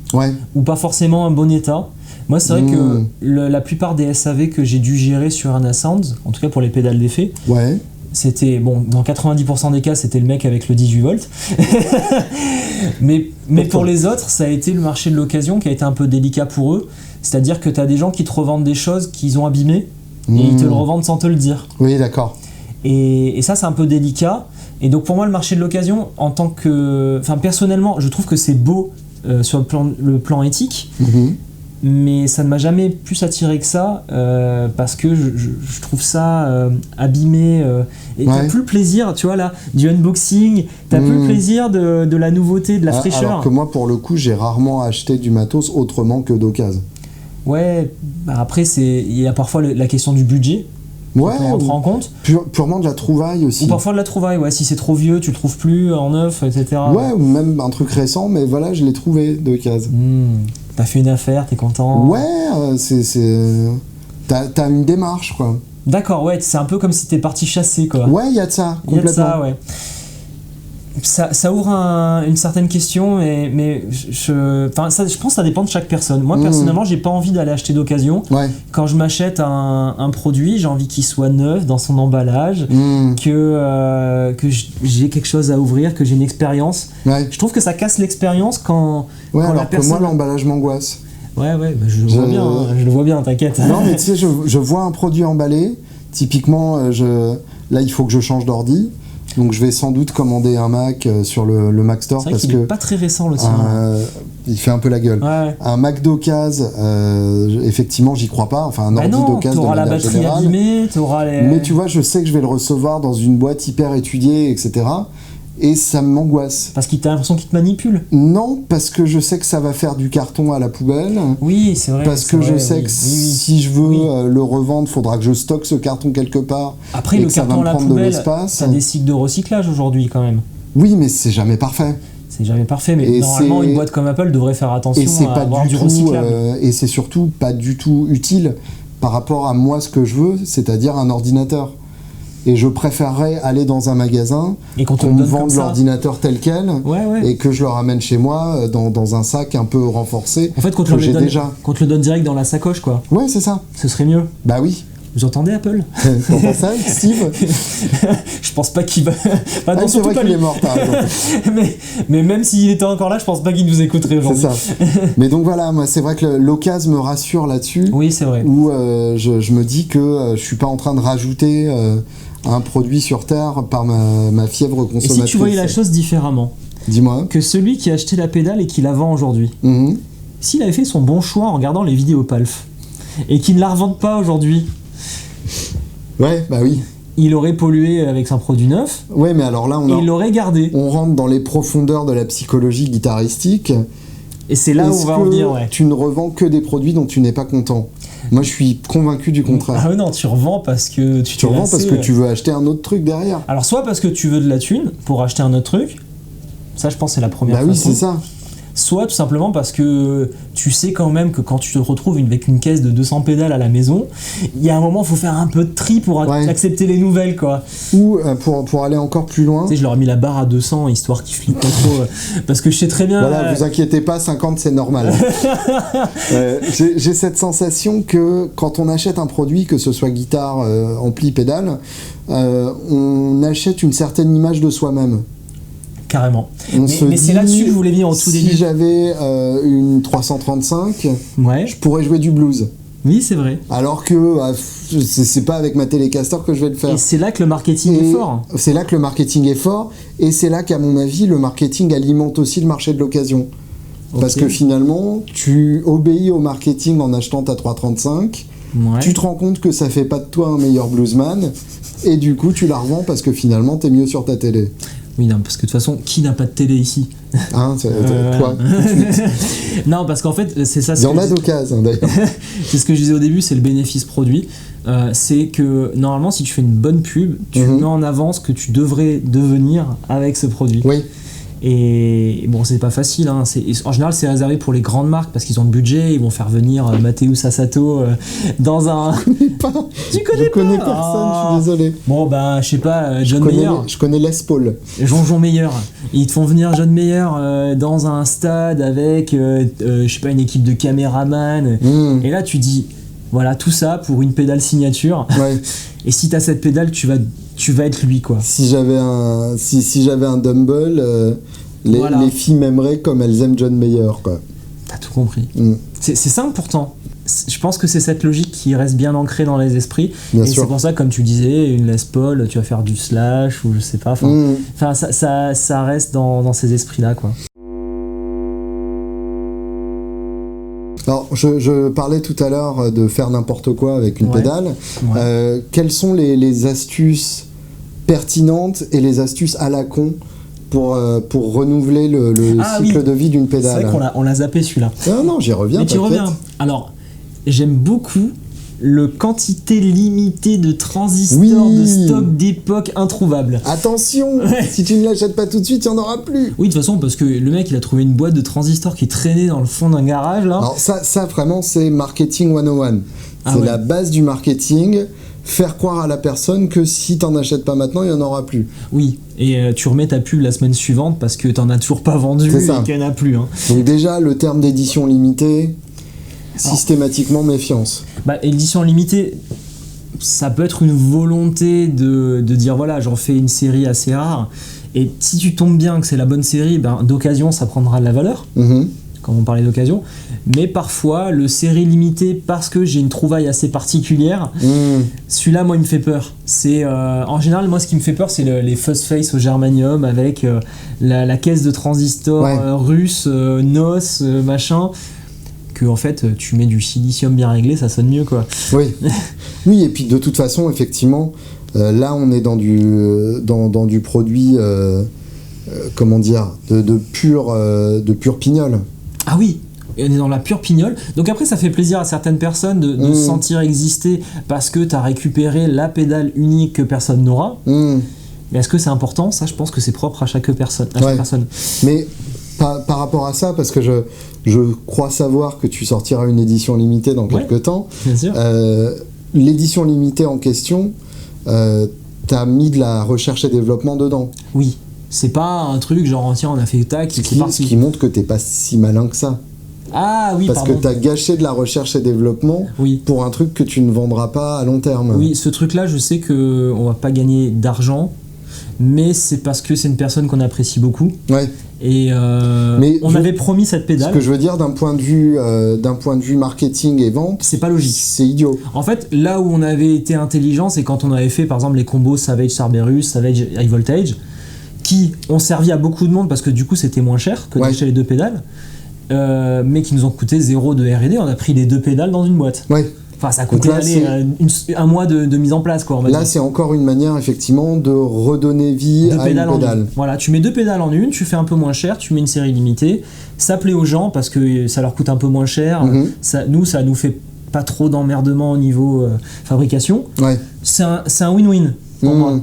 ou pas forcément un bon état. Moi, c'est vrai que la plupart des SAV que j'ai dû gérer sur Arna Sounds, en tout cas pour les pédales d'effet, c'était, bon, dans 90% des cas, c'était le mec avec le 18 volts. mais pour les autres, ça a été le marché de l'occasion qui a été un peu délicat pour eux. C'est-à-dire que tu as des gens qui te revendent des choses qu'ils ont abîmées et ils te le revendent sans te le dire. Oui, d'accord. Et ça, c'est un peu délicat. Et donc, pour moi, le marché de l'occasion, en tant que... Enfin, personnellement, je trouve que c'est beau sur le plan éthique. Mais ça ne m'a jamais plus attiré que ça parce que je trouve ça abîmé et t'as plus le plaisir, tu vois là, du unboxing, t'as plus le plaisir de la nouveauté, de la fraîcheur. Alors que moi pour le coup j'ai rarement acheté du matos autrement que d'occasion. Ouais, bah après il y a parfois la question du budget. On rentre en compte. Purement de la trouvaille aussi. Ou parfois de la trouvaille, si c'est trop vieux, tu le trouves plus en neuf, etc. Ouais, ou même un truc récent, mais voilà, je l'ai trouvé d'occasion. T'as fait une affaire, t'es content. Ouais, t'as une démarche, quoi. D'accord, c'est un peu comme si t'es parti chasser, quoi. Ouais, il y a de ça, complètement. Il y a de ça, ouais. Ça ouvre une certaine question, mais je pense que ça dépend de chaque personne. Moi, personnellement, j'ai pas envie d'aller acheter d'occasion. Quand je m'achète un produit, j'ai envie qu'il soit neuf dans son emballage, que j'ai quelque chose à ouvrir, que j'ai une expérience. Je trouve que ça casse l'expérience quand alors la personne... que moi, l'emballage m'angoisse. Je le vois bien, t'inquiète. Non, mais tu sais, je vois un produit emballé. Typiquement, là, il faut que je change d'ordi. Donc je vais sans doute commander un Mac sur le Mac Store parce que est pas très récent le tien. Il fait un peu la gueule. Un Mac d'occasion, effectivement, j'y crois pas. Enfin, un ordi d'occasion de manière générale. T'auras la batterie abîmée, t'auras les... Mais tu vois, je sais que je vais le recevoir dans une boîte hyper étudiée, etc. Et ça m'angoisse. Parce que t'as l'impression qu'il te manipule? Non, parce que je sais que ça va faire du carton à la poubelle. Oui, c'est vrai. Parce que je sais que si je veux le revendre, il faudra que je stocke ce carton quelque part. Après, le carton à la poubelle, t'as des cycles de recyclage aujourd'hui quand même. Oui, mais c'est jamais parfait. C'est jamais parfait, mais normalement, une boîte comme Apple devrait faire attention à avoir du recyclable. Et c'est surtout pas du tout utile par rapport à moi ce que je veux, c'est-à-dire un ordinateur. Et je préférerais aller dans un magasin, qu'on me vende l'ordinateur tel quel, et que je le ramène chez moi dans un sac un peu renforcé. En fait, qu'on te le donne direct dans la sacoche, quoi. Ouais, c'est ça. Ce serait mieux. Bah oui. Vous entendez, Apple? T'en penses ça, Steve? Je pense pas qu'il va... c'est vrai qu'il est mort, t'as raison. mais même s'il était encore là, je pense pas qu'il nous écouterait aujourd'hui. C'est ça. Mais donc voilà, moi, c'est vrai que l'occasion me rassure là-dessus. Oui, c'est vrai. Où je me dis que je suis pas en train de rajouter... un produit sur Terre par ma fièvre consommatrice. Et si tu voyais la chose différemment? Dis-moi. Que celui qui a acheté la pédale et qui la vend aujourd'hui, s'il avait fait son bon choix en regardant les vidéos Palf, et qu'il ne la revende pas aujourd'hui, ouais, bah oui. Il aurait pollué avec un produit neuf. Ouais, mais alors là, il l'aurait gardé. On rentre dans les profondeurs de la psychologie guitaristique. Et c'est là où on va en venir, tu ne revends que des produits dont tu n'es pas content? Moi, je suis convaincu du contraire. Ah non, tu revends parce que tu revends parce que tu veux acheter un autre truc derrière. Alors, soit parce que tu veux de la thune pour acheter un autre truc. Ça, je pense, c'est la première façon. Bah oui, c'est ça. Soit tout simplement parce que tu sais quand même que quand tu te retrouves avec une caisse de 200 pédales à la maison, il y a un moment, il faut faire un peu de tri pour accepter les nouvelles, quoi. Ou pour aller encore plus loin. Tu sais, je leur ai mis la barre à 200 histoire qu'ils flippent pas trop. Parce que je sais très bien. Voilà, vous inquiétez pas, 50 c'est normal. J'ai cette sensation que quand on achète un produit, que ce soit guitare, ampli, pédale, on achète une certaine image de soi-même. Carrément. Mais c'est là-dessus que je voulais venir au tout début. Si j'avais une 335, je pourrais jouer du blues. Oui, c'est vrai. Alors que c'est pas avec ma Telecaster que je vais le faire. Et c'est là que le marketing est fort. C'est là que le marketing est fort, et c'est là qu'à mon avis, le marketing alimente aussi le marché de l'occasion. Parce que finalement, tu obéis au marketing en achetant ta 335, tu te rends compte que ça fait pas de toi un meilleur bluesman, et du coup, tu la revends parce que finalement, t'es mieux sur ta télé. Oui, non, parce que de toute façon, qui n'a pas de télé ici? Hein, toi. Non, parce qu'en fait, c'est ça. Il y en a d'occasion, d'ailleurs. C'est ce que je disais au début, c'est le bénéfice produit. C'est que normalement, si tu fais une bonne pub, tu mets en avant ce que tu devrais devenir avec ce produit. Oui. Et bon, c'est pas facile, hein. En général, c'est réservé pour les grandes marques parce qu'ils ont le budget, ils vont faire venir Matteo Sassato dans un. Je connais personne, je suis désolé. Bon, bah, je sais pas, John Mayer. Je connais Les Paul. Jean Meyer. Ils te font venir John Mayer dans un stade avec, je sais pas, une équipe de caméramans. Et là, tu dis, voilà, tout ça pour une pédale signature. Ouais. Et si t'as cette pédale, tu vas être lui, quoi. Si j'avais un Dumble, les filles m'aimeraient comme elles aiment John Mayer, quoi. T'as tout compris. C'est simple pourtant. Je pense que c'est cette logique qui reste bien ancrée dans les esprits. Bien et sûr. C'est pour ça, comme tu disais, une Les Paul, tu vas faire du Slash ou je sais pas. Enfin, ça reste dans ces esprits-là, quoi. Alors, je parlais tout à l'heure de faire n'importe quoi avec une pédale. Ouais. Quelles sont les astuces pertinentes et les astuces à la con pour renouveler le cycle de vie d'une pédale? C'est vrai qu'on l'a zappé celui-là. Non, j'y reviens. Mais tu reviens. Alors, j'aime beaucoup le quantité limitée de transistors de stock d'époque introuvable. Attention, si tu ne l'achètes pas tout de suite, il n'y en aura plus. Oui, de toute façon, parce que le mec, il a trouvé une boîte de transistors qui traînait dans le fond d'un garage, là. Alors ça vraiment, c'est marketing 101. C'est la base du marketing. Faire croire à la personne que si t'en achètes pas maintenant, il n'y en aura plus. Oui, et tu remets ta pub la semaine suivante parce que t'en as toujours pas vendu et qu'il n'y en a plus. Hein. Donc déjà, le terme d'édition limitée, systématiquement méfiance. Édition limitée, ça peut être une volonté de dire voilà, j'en fais une série assez rare, et si tu tombes bien que c'est la bonne série, d'occasion ça prendra de la valeur, comme on parlait d'occasion, mais parfois le série limitée, parce que j'ai une trouvaille assez particulière, celui-là moi il me fait peur. C'est en général, moi ce qui me fait peur, c'est les Fuzz Face au germanium avec la caisse de transistors russe, NOS, machin, que en fait tu mets du silicium bien réglé, ça sonne mieux, quoi. Oui, et puis de toute façon, effectivement, là on est dans du produit, comment dire, de pur pignol. Ah oui, on est dans la pure pignole. Donc après, ça fait plaisir à certaines personnes de se sentir exister parce que tu as récupéré la pédale unique que personne n'aura. Mais est-ce que c'est important? Ça, je pense que c'est propre à chaque personne. Mais par rapport à ça, parce que je crois savoir que tu sortiras une édition limitée dans quelques temps. Bien sûr. L'édition limitée en question, t'as mis de la recherche et développement dedans. Oui. C'est pas un truc genre tiens on a fait tac, ce qui montre que t'es pas si malin que ça. Ah oui, parce que t'as gâché de la recherche et développement pour un truc que tu ne vendras pas à long terme. Oui, ce truc-là, je sais que on va pas gagner d'argent, mais c'est parce que c'est une personne qu'on apprécie beaucoup. Ouais. Et on avait promis cette pédale. Ce que je veux dire d'un point de vue marketing et vente, c'est pas logique. C'est idiot. En fait, là où on avait été intelligent, c'est quand on avait fait par exemple les combos Savage Cerberus, Savage High Voltage, qui ont servi à beaucoup de monde parce que du coup c'était moins cher que d'acheter les deux pédales, mais qui nous ont coûté 0 de R&D. On a pris les deux pédales dans une boîte. Enfin, ça a coûté un mois de mise en place, quoi. Là, c'est encore une manière, effectivement, de redonner vie à une pédale. Voilà, tu mets deux pédales en une, tu fais un peu moins cher, tu mais une série limitée. Ça plaît aux gens parce que ça leur coûte un peu moins cher. Ça nous fait pas trop d'emmerdement au niveau fabrication. C'est un win-win pour moi.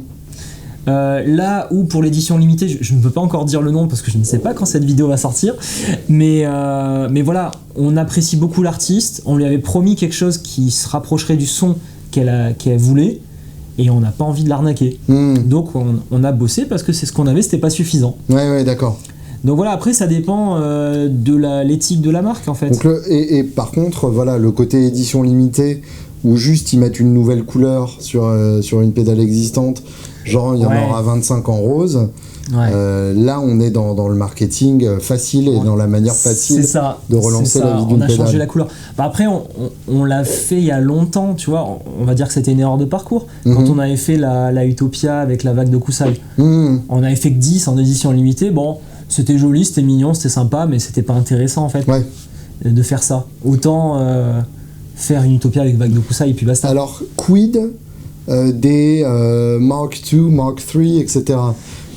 Là où pour l'édition limitée, je ne peux pas encore dire le nom parce que je ne sais pas quand cette vidéo va sortir, mais voilà, on apprécie beaucoup l'artiste, on lui avait promis quelque chose qui se rapprocherait du son qu'elle voulait et on n'a pas envie de l'arnaquer. Donc on a bossé parce que c'est ce qu'on avait, c'était pas suffisant. Ouais, d'accord. Donc voilà, après ça dépend de l'éthique de la marque en fait. Donc et par contre, voilà, le côté édition limitée où juste ils mettent une nouvelle couleur sur une pédale existante, genre il y en aura 25 en rose. Là on est dans le marketing facile et dans la manière facile de relancer la vie d'une pédale. On a changé la couleur. Après on l'a fait il y a longtemps, tu vois, on va dire que c'était une erreur de parcours. Quand on avait fait la Utopia avec la vague de Kusai, on avait fait que 10 en édition limitée. Bon, c'était joli, c'était mignon, c'était sympa, mais c'était pas intéressant en fait de faire ça. Autant faire une Utopia avec vague de Kusai et puis basta. Alors quid des Mark II, Mark III, etc.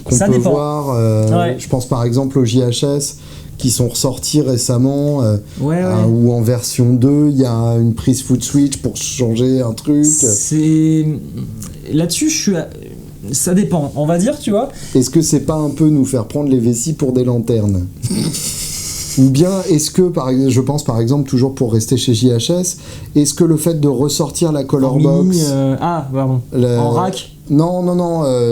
qu'on Ça peut dépend. voir. Je pense par exemple aux JHS qui sont ressortis récemment, où en version 2, il y a une prise foot switch pour changer un truc. Là-dessus, ça dépend, on va dire, tu vois. Est-ce que c'est pas un peu nous faire prendre les vessies pour des lanternes? Ou bien, est-ce que, je pense par exemple, toujours pour rester chez JHS, est-ce que le fait de ressortir la Color Box... en rack. Non,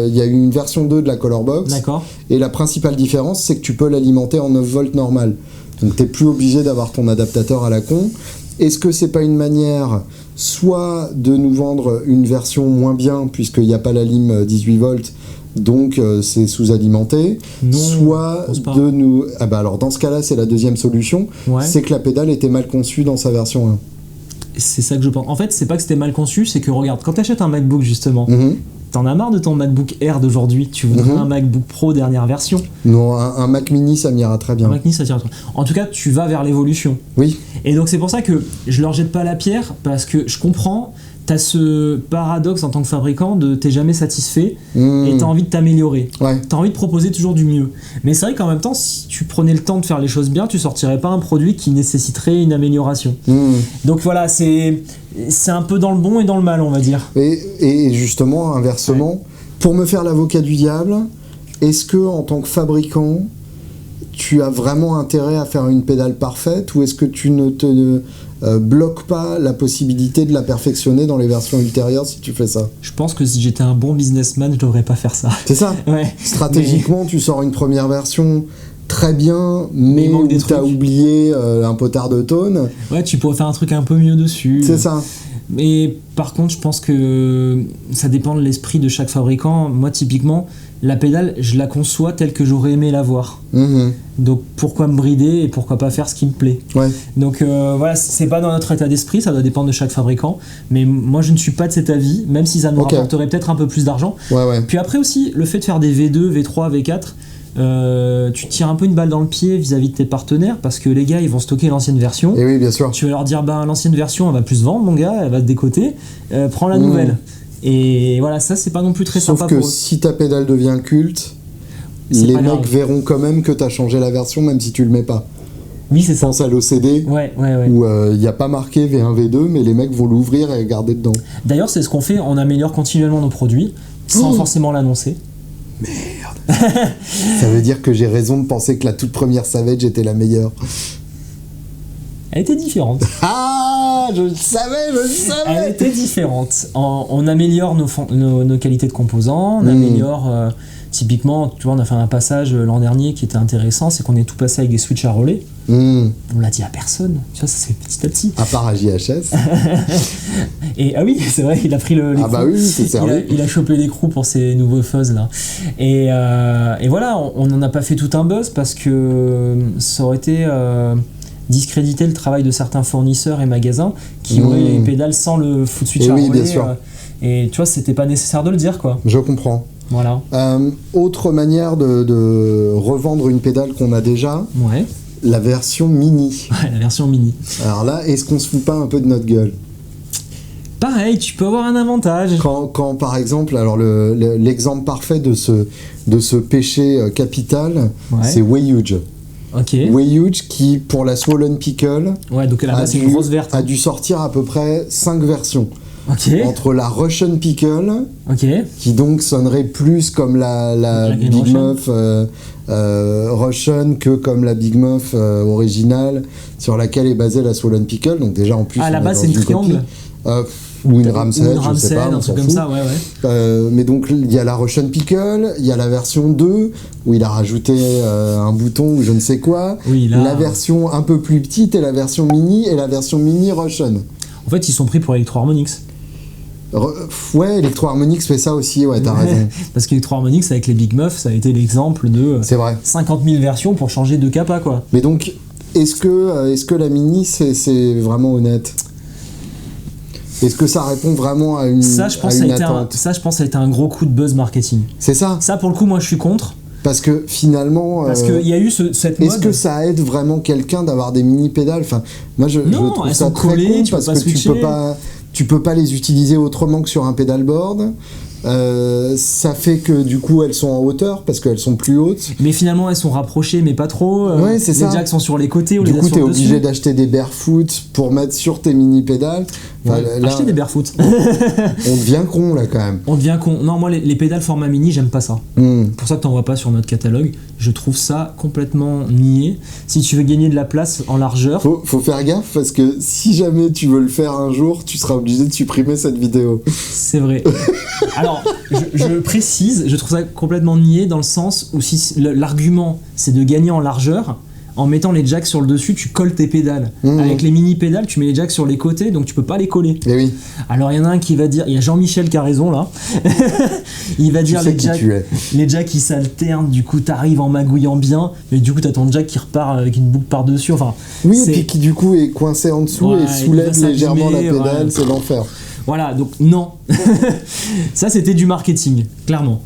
il y a eu une version 2 de la Color Box. D'accord. Et la principale différence, c'est que tu peux l'alimenter en 9 volts normal. Donc t'es plus obligé d'avoir ton adaptateur à la con. Est-ce que c'est pas une manière, soit de nous vendre une version moins bien, puisqu'il n'y a pas la lime 18 volts, donc c'est sous-alimenté, soit de nous... Ah bah alors dans ce cas-là, c'est la deuxième solution, c'est que la pédale était mal conçue dans sa version 1. C'est ça que je pense. En fait, c'est pas que c'était mal conçu, c'est que regarde, quand t'achètes un MacBook justement, t'en as marre de ton MacBook Air d'aujourd'hui, tu voudrais un MacBook Pro dernière version. Non, un Mac Mini, ça m'ira très bien. Un Mac Mini, ça t'ira très bien. En tout cas, tu vas vers l'évolution. Oui. Et donc c'est pour ça que je leur jette pas la pierre, parce que je comprends, t'as ce paradoxe en tant que fabricant de t'es jamais satisfait et t'as envie de t'améliorer. T'as envie de proposer toujours du mieux. Mais c'est vrai qu'en même temps, si tu prenais le temps de faire les choses bien, tu sortirais pas un produit qui nécessiterait une amélioration. Donc voilà, c'est un peu dans le bon et dans le mal, on va dire. Et justement, inversement, pour me faire l'avocat du diable, est-ce que en tant que fabricant, tu as vraiment intérêt à faire une pédale parfaite, ou est-ce que tu ne te bloques pas la possibilité de la perfectionner dans les versions ultérieures si tu fais ça? Je pense que si j'étais un bon businessman, je devrais pas faire ça. C'est ça. Stratégiquement, tu sors une première version très bien, mais où t'as oublié un potard de tone. Ouais, tu pourrais faire un truc un peu mieux dessus. C'est ça. Mais par contre, je pense que ça dépend de l'esprit de chaque fabricant. Moi, typiquement, la pédale, je la conçois telle que j'aurais aimé la voir. Donc pourquoi me brider et pourquoi pas faire ce qui me plaît? Donc voilà, c'est pas dans notre état d'esprit, ça doit dépendre de chaque fabricant. Mais moi, je ne suis pas de cet avis, même si ça nous rapporterait peut-être un peu plus d'argent. Puis après aussi, le fait de faire des V2, V3, V4, tu tires un peu une balle dans le pied vis-à-vis de tes partenaires, parce que les gars, ils vont stocker l'ancienne version. Et oui, bien sûr. Tu vas leur dire, l'ancienne version, elle va plus se vendre, mon gars, elle va te décoter, prends la nouvelle. Et voilà, ça, c'est pas non plus très sympa pour eux. Sauf que si ta pédale devient culte, les mecs verront quand même que t'as changé la version, même si tu le mets pas. Oui, c'est ça. Pense à l'OCD, où il n'y a pas marqué V1, V2, mais les mecs vont l'ouvrir et regarder dedans. D'ailleurs, c'est ce qu'on fait, on améliore continuellement nos produits, sans forcément l'annoncer. Merde. Ça veut dire que j'ai raison de penser que la toute première Savage était la meilleure. Elle était différente. Ah, je le savais. Elle était différente. On améliore nos qualités de composants, on améliore... typiquement, tu vois, on a fait un passage l'an dernier qui était intéressant, c'est qu'on est tout passé avec des switches à relais. On l'a dit à personne, tu vois, ça c'est petit à petit. À part à JHS. Et ah oui, c'est vrai, il a pris l'écrou. Ah bah oui, c'est sérieux. Il a chopé l'écrou pour ces nouveaux fuzz là. Et voilà, on n'en a pas fait tout un buzz parce que ça aurait été discréditer le travail de certains fournisseurs et magasins qui auraient les pédales sans le foot switch à relais. Bien sûr. Et tu vois, c'était pas nécessaire de le dire, quoi. Je comprends. Voilà. Autre manière de revendre une pédale qu'on a déjà, la version mini. La version mini. Alors là, est-ce qu'on se fout pas un peu de notre gueule? Pareil, tu peux avoir un avantage. Quand par exemple, alors l'exemple parfait de ce péché capital, c'est Wayuge. Wayuge qui, pour la Swollen Pickle, donc à la base, c'est une grosse verte. A dû sortir à peu près 5 versions. Entre la Russian Pickle, qui donc sonnerait plus comme la Big Muff Russian que comme la Big Muff originale sur laquelle est basée la Swollen Pickle. Donc déjà en plus, à la base c'est une triangle ou une ramsel, je sais pas, un truc comme ça, mais donc il y a la Russian Pickle, il y a la version 2 où il a rajouté un bouton ou je ne sais quoi, la version un peu plus petite et la version mini et la version mini Russian. En fait, ils sont pris pour Electro Harmonix. Ouais, Electro Harmonix fait ça aussi, t'as raison. Parce qu'Electro Harmonix, avec les Big Muff, ça a été l'exemple de 50 000 versions pour changer de capa, quoi. Mais donc, est-ce que la Mini, c'est vraiment honnête? Est-ce que ça répond vraiment à une attente? Ça, je pense que ça a été un gros coup de buzz marketing. C'est ça. Ça, pour le coup, moi, je suis contre. Parce que finalement... Parce qu'il y a eu cette mode... Est-ce que ça aide vraiment quelqu'un d'avoir des mini-pédales? Enfin, moi, je trouve ça très con parce que tu peux pas les utiliser autrement que sur un pédalboard. Ça fait que du coup elles sont en hauteur parce qu'elles sont plus hautes. Mais finalement elles sont rapprochées mais pas trop. Ouais, c'est ça. Les jacks sont sur les côtés ou du les coup sur t'es le dessus. obligé d'acheter des barefoot pour mettre sur tes mini pédales. Enfin, là, acheter des barefoot. on devient con là quand même. On devient con. Non, moi les pédales format mini j'aime pas ça. C'est pour ça que t'en vois pas sur notre catalogue. Je trouve ça complètement niais. Si tu veux gagner de la place en largeur. Faut faire gaffe parce que si jamais tu veux le faire un jour, tu seras obligé de supprimer cette vidéo. C'est vrai. Alors, je précise, je trouve ça complètement niais dans le sens où si l'argument c'est de gagner en largeur, en mettant les jacks sur le dessus, tu colles tes pédales. Avec les mini pédales, tu mets les jacks sur les côtés, donc tu peux pas les coller. Et oui. Alors il y en a un qui va dire, il y a Jean-Michel qui a raison là. Il va dire les jacks ils s'alternent, du coup t'arrives en magouillant bien, mais du coup t'as ton jack qui repart avec une boucle par dessus. Enfin. Oui, et puis qui du coup est coincé en dessous et soulève légèrement la pédale, c'est l'enfer. Voilà, donc non. Ça, c'était du marketing, clairement.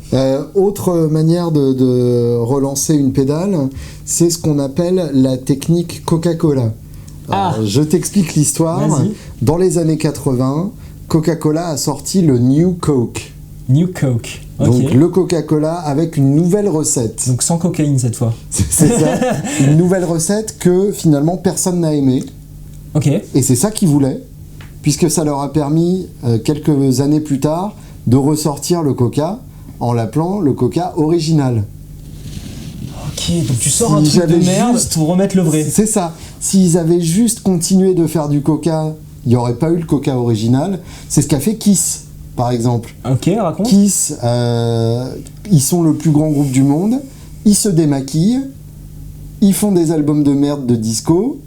Autre manière de relancer une pédale, c'est ce qu'on appelle la technique Coca-Cola. Je t'explique l'histoire. Vas-y. Dans les années 80, Coca-Cola a sorti le New Coke. New Coke. Okay. Donc le Coca-Cola avec une nouvelle recette. Donc sans cocaïne cette fois. C'est ça. Une nouvelle recette que finalement personne n'a aimée. Ok. Et c'est ça qu'ils voulaient. Puisque ça leur a permis, quelques années plus tard, de ressortir le Coca en l'appelant le Coca original. Ok, donc tu sors un truc de merde pour remettre le vrai. C'est ça. S'ils avaient juste continué de faire du Coca, il n'y aurait pas eu le Coca original. C'est ce qu'a fait Kiss, par exemple. Ok, raconte. Kiss, ils sont le plus grand groupe du monde, ils se démaquillent, ils font des albums de merde de disco,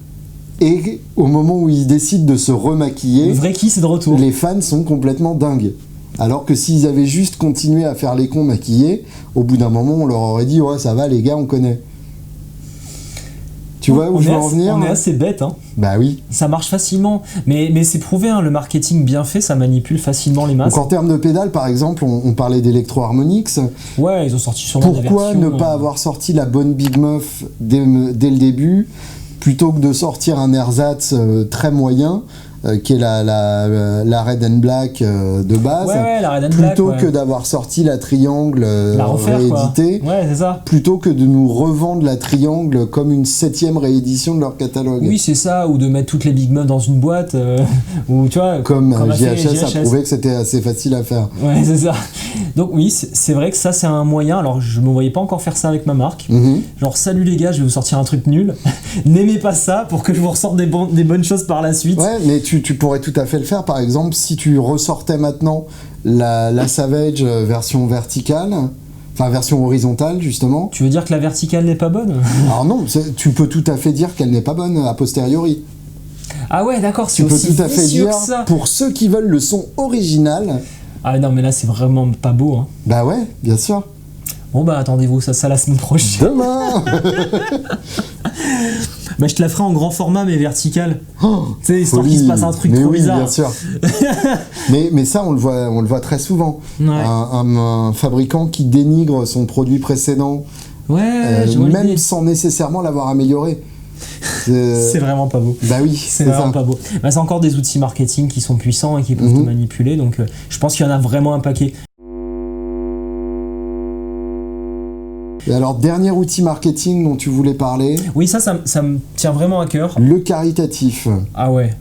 et au moment où ils décident de se remaquiller, le vrai Kiss est de retour. Les fans sont complètement dingues. Alors que s'ils avaient juste continué à faire les cons maquillés, au bout d'un moment, on leur aurait dit « Ouais, ça va les gars, on connaît ». Tu vois où je veux en venir ? On est assez bête, hein. Bah oui. Ça marche facilement, mais c'est prouvé, hein, le marketing bien fait, ça manipule facilement les masses. Donc en termes de pédales, par exemple, on parlait d'Electro-Harmonix. Ouais, ils ont sorti sûrement des versions. Pourquoi ne pas avoir sorti la bonne Big Muff dès le début, plutôt que de sortir un ersatz très moyen, qui est la Red and Black de base, la Red and Black, plutôt que d'avoir sorti la Triangle rééditée, c'est ça. Plutôt que de nous revendre la Triangle comme une 7e réédition de leur catalogue. Oui, c'est ça, ou de mettre toutes les Big Muff dans une boîte, ou tu vois, comme GHS a prouvé que c'était assez facile à faire. Ouais, c'est ça. Donc oui, c'est vrai que ça c'est un moyen. Alors je me voyais pas encore faire ça avec ma marque. Genre salut les gars, je vais vous sortir un truc nul. N'aimez pas ça pour que je vous ressorte des bonnes choses par la suite. Ouais, mais tu pourrais tout à fait le faire. Par exemple, si tu ressortais maintenant la Savage version verticale, enfin version horizontale justement. Tu veux dire que la verticale n'est pas bonne ? Alors non, tu peux tout à fait dire qu'elle n'est pas bonne a posteriori. Ah ouais, d'accord, tu peux tout à fait dire, pour ceux qui veulent le son original. Ah non, mais là c'est vraiment pas beau, hein. Bah ouais, bien sûr. Bon bah attendez-vous ça la semaine prochaine. Demain. Bah je te la ferai en grand format mais vertical. Tu sais, histoire qu'il se passe un truc trop bizarre. Bien sûr. mais ça on le voit très souvent. Ouais. Un fabricant qui dénigre son produit précédent, même sans nécessairement l'avoir amélioré. C'est vraiment pas beau. Bah oui, c'est vraiment pas beau. Bah, c'est encore des outils marketing qui sont puissants et qui peuvent te manipuler, donc je pense qu'il y en a vraiment un paquet. Et alors, dernier outil marketing dont tu voulais parler. Oui, ça me tient vraiment à cœur. Le caritatif. Ah ouais.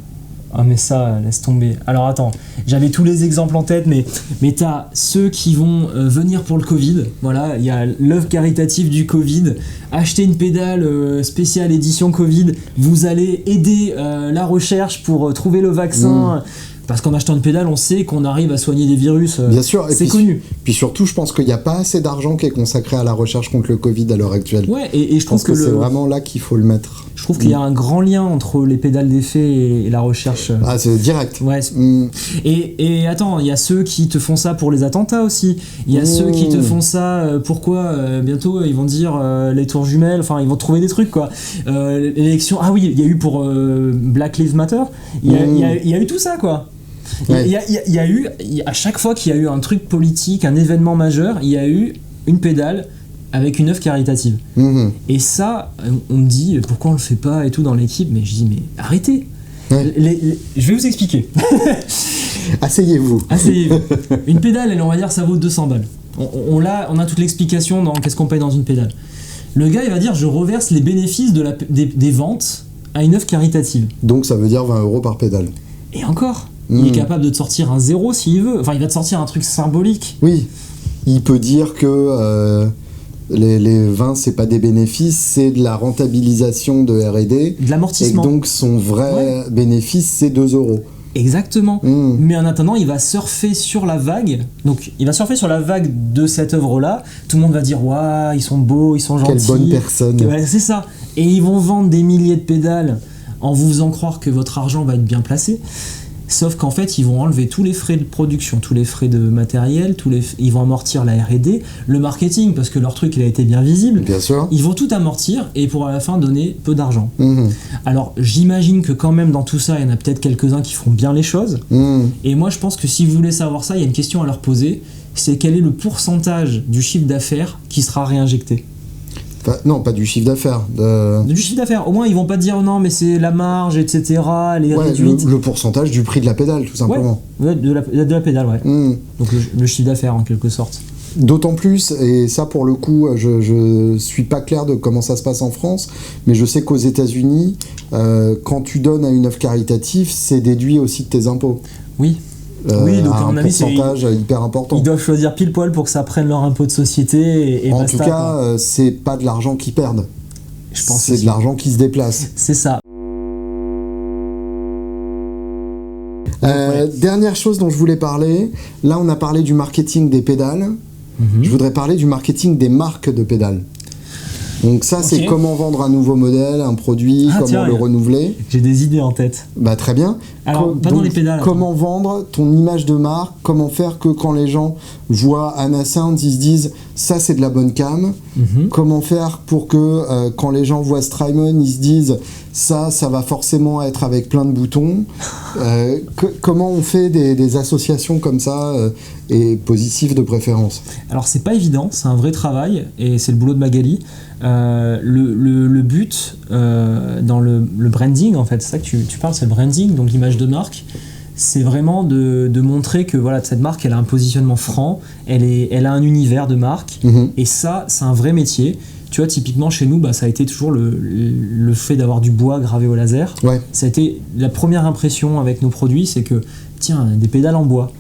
Ah mais ça, laisse tomber. Alors attends, j'avais tous les exemples en tête, mais t'as ceux qui vont venir pour le Covid. Voilà, il y a l'œuvre caritative du Covid. Achetez une pédale spéciale édition Covid. Vous allez aider la recherche pour trouver le vaccin. Parce qu'en achetant une pédale, on sait qu'on arrive à soigner des virus. Bien sûr, c'est connu. Puis surtout, je pense qu'il n'y a pas assez d'argent qui est consacré à la recherche contre le Covid à l'heure actuelle. Ouais, et je trouve que c'est vraiment là qu'il faut le mettre. Je trouve qu'il y a un grand lien entre les pédales d'effet et la recherche. Ah, c'est direct. Ouais. Et attends, il y a ceux qui te font ça pour les attentats aussi. Il y a ceux qui te font ça, pourquoi bientôt ils vont dire les tours jumelles, enfin ils vont trouver des trucs quoi. L'élection, ah oui, il y a eu pour Black Lives Matter, il y a eu tout ça quoi. Ouais. Il y a eu, à chaque fois qu'il y a eu un truc politique, un événement majeur, il y a eu une pédale avec une œuvre caritative. Et ça, on me dit pourquoi on le fait pas et tout dans l'équipe, mais je dis mais arrêtez. Je vais vous expliquer. Asseyez-vous. Asseyez-vous. Une pédale, on va dire, ça vaut 200 balles. On a toute l'explication dans qu'est-ce qu'on paye dans une pédale. Le gars, il va dire, je reverse les bénéfices des ventes à une œuvre caritative. Donc ça veut dire 20 € par pédale. Et encore, il est capable de te sortir un 0 s'il veut. Enfin, il va te sortir un truc symbolique. Oui, il peut dire que les 20, c'est pas des bénéfices, c'est de la rentabilisation de R&D. De l'amortissement. Et donc son vrai bénéfice, c'est 2 €. Exactement. Mais en attendant, il va surfer sur la vague. Donc, il va surfer sur la vague de cette œuvre-là. Tout le monde va dire, waouh, ils sont beaux, ils sont gentils. Quelle bonne personne. C'est ça. Et ils vont vendre des milliers de pédales en vous faisant croire que votre argent va être bien placé. Sauf qu'en fait, ils vont enlever tous les frais de production, tous les frais de matériel, ils vont amortir la R&D, le marketing, parce que leur truc, il a été bien visible. Bien sûr. Ils vont tout amortir et pour à la fin donner peu d'argent. Alors, j'imagine que quand même dans tout ça, il y en a peut-être quelques-uns qui feront bien les choses. Et moi, je pense que si vous voulez savoir ça, il y a une question à leur poser. C'est quel est le pourcentage du chiffre d'affaires qui sera réinjecté ? Enfin, non, pas du chiffre d'affaires. Du chiffre d'affaires. Au moins, ils vont pas te dire non, mais c'est la marge, etc. Elle est réduite. Le pourcentage du prix de la pédale, tout simplement. Ouais, de la pédale, ouais. Donc le chiffre d'affaires, en quelque sorte. D'autant plus, et ça pour le coup, je suis pas clair de comment ça se passe en France, mais je sais qu'aux États-Unis, quand tu donnes à une œuvre caritative, c'est déduit aussi de tes impôts. Oui. Oui, donc à mon avis, c'est un pourcentage hyper important. Ils doivent choisir pile poil pour que ça prenne leur impôt de société et en basta, tout cas, c'est pas de l'argent qu'ils perdent. Je pense c'est de l'argent qui se déplace. C'est ça. Dernière chose dont je voulais parler, là on a parlé du marketing des pédales, je voudrais parler du marketing des marques de pédales. Donc ça, c'est comment vendre un nouveau modèle, un produit, comment le renouveler. J'ai des idées en tête. Bah très bien. Alors, pas dans les pédales. Comment vendre ton image de marque, comment faire que quand les gens voient Anna Sounds, ils se disent ça c'est de la bonne cam. Comment faire pour que quand les gens voient Strymon, ils se disent ça va forcément être avec plein de boutons. Comment on fait des associations comme ça et positives de préférence? Alors c'est pas évident, c'est un vrai travail et c'est le boulot de Magali. Le but dans le branding, en fait, c'est ça que tu parles, c'est le branding, donc l'image de marque, c'est vraiment de montrer que voilà, cette marque, elle a un positionnement franc, elle a un univers de marque, et ça, c'est un vrai métier. Tu vois, typiquement chez nous, ça a été toujours le fait d'avoir du bois gravé au laser. Ouais. Ça a été la première impression avec nos produits, c'est que tiens, des pédales en bois.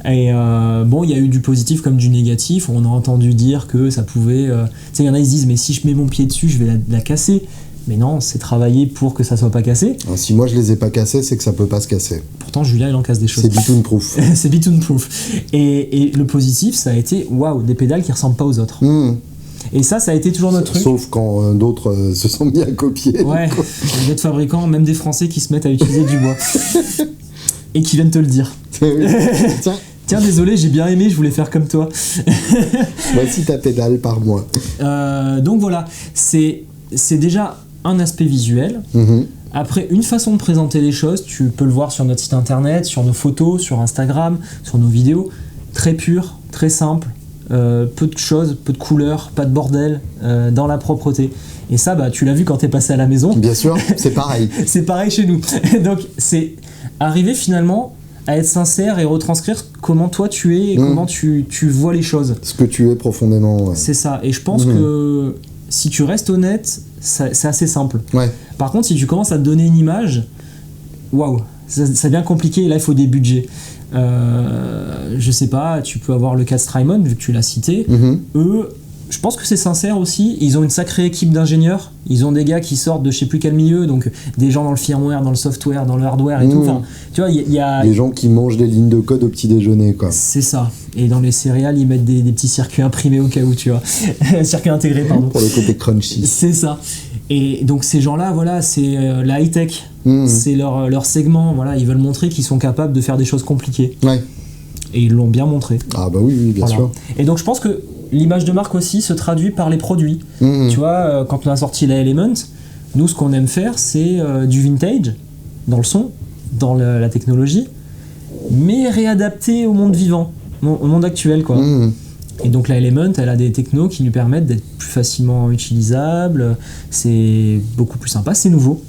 Et bon, il y a eu du positif comme du négatif. On a entendu dire que ça pouvait... tu sais, il y en a, ils se disent, mais si je mets mon pied dessus, je vais la casser. Mais non, c'est travailler pour que ça soit pas cassé. Alors, si moi je les ai pas cassés, c'est que ça peut pas se casser. Pourtant, Julien, il en casse des choses. C'est bitoon proof. C'est bitoon proof. Et le positif, ça a été, waouh, des pédales qui ressemblent pas aux autres. Et ça a été toujours notre truc. Sauf quand d'autres se sont mis à copier. Ouais, il y a d'autres fabricants, même des Français qui se mettent à utiliser du bois. Et qui viennent te le dire. Tiens, désolé, j'ai bien aimé, je voulais faire comme toi. Voici ta pédale par mois. Donc voilà, c'est déjà un aspect visuel. Après, une façon de présenter les choses, tu peux le voir sur notre site internet, sur nos photos, sur Instagram, sur nos vidéos. Très pur, très simple, peu de choses, peu de couleurs, pas de bordel, dans la propreté. Et ça, tu l'as vu quand t'es passé à la maison. Bien sûr, c'est pareil. C'est pareil chez nous. Donc c'est arriver finalement à être sincère et retranscrire comment toi tu es et comment tu vois les choses. Ce que tu es profondément. Ouais. C'est ça. Et je pense que si tu restes honnête, c'est assez simple. Ouais. Par contre, si tu commences à te donner une image, waouh, ça devient compliqué et là il faut des budgets. Je sais pas, tu peux avoir le cas de Strymon, vu que tu l'as cité. Eux, je pense que c'est sincère aussi. Ils ont une sacrée équipe d'ingénieurs. Ils ont des gars qui sortent de je sais plus quel milieu, donc des gens dans le firmware, dans le software, dans le hardware et tout. Enfin, tu vois, il y a des gens qui mangent des lignes de code au petit déjeuner, quoi. C'est ça. Et dans les céréales, ils mettent des petits circuits imprimés au cas où, tu vois. Circuits intégrés, pardon. Pour le côté crunchy. C'est ça. Et donc ces gens-là, voilà, c'est la high-tech. C'est leur segment. Voilà, ils veulent montrer qu'ils sont capables de faire des choses compliquées. Ouais. Et ils l'ont bien montré. Ah bah oui, bien sûr. Et donc je pense que l'image de marque aussi se traduit par les produits. Tu vois, quand on a sorti la Element, nous ce qu'on aime faire, c'est du vintage, dans le son, dans la technologie, mais réadapté au monde vivant, au monde actuel, quoi. Et donc la Element, elle a des technos qui lui permettent d'être plus facilement utilisable, c'est beaucoup plus sympa, c'est nouveau.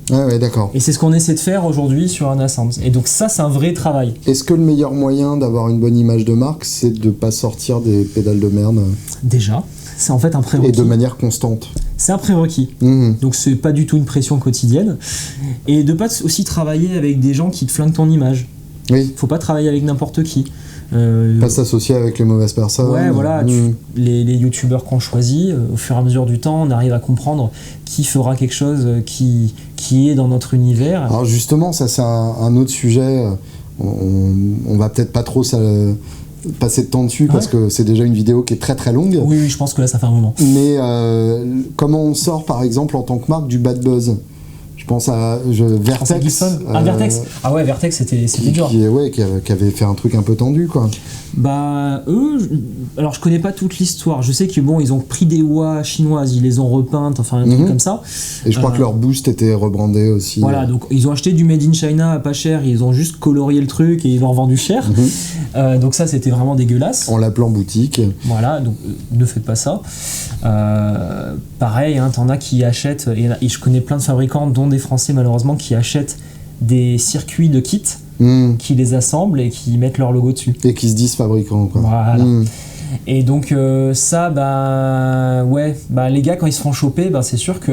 Ouais, d'accord. Et c'est ce qu'on essaie de faire aujourd'hui sur Anasounds. Et donc ça, c'est un vrai travail. Est-ce que le meilleur moyen d'avoir une bonne image de marque, c'est de pas sortir des pédales de merde? Déjà, c'est en fait un prérequis. Et de manière constante. C'est un prérequis. Donc c'est pas du tout une pression quotidienne. Et de pas aussi travailler avec des gens qui te flinguent ton image. Oui. Faut pas travailler avec n'importe qui. Pas s'associer avec les mauvaises personnes. Ouais, voilà. Les youtubeurs qu'on choisit, au fur et à mesure du temps, on arrive à comprendre qui fera quelque chose qui est dans notre univers. Alors justement, ça c'est un autre sujet. On va peut-être pas trop passer de temps dessus parce que c'est déjà une vidéo qui est très très longue. Oui, je pense que là ça fait un moment. Mais comment on sort par exemple en tant que marque du bad buzz? Je pense à Vertex. Vertex. Ah ouais, Vertex, c'était dur. Qui avait fait un truc un peu tendu, quoi. Bah, eux, alors je connais pas toute l'histoire. Je sais que bon, ils ont pris des oies chinoises, ils les ont repeintes, enfin un truc comme ça. Et je crois que leur boost était rebrandé aussi. Voilà, donc ils ont acheté du Made in China à pas cher, ils ont juste colorié le truc et ils l'ont revendu cher. Donc ça, c'était vraiment dégueulasse. En l'appelant boutique. Voilà, donc ne faites pas ça. Pareil, hein, t'en as qui achètent, et je connais plein de fabricants, dont des Français malheureusement, qui achètent des circuits de kits, qui les assemblent et qui mettent leur logo dessus. Et qui se disent fabricants, quoi. Voilà. Et donc ça, les gars, quand ils se font choper, c'est sûr que...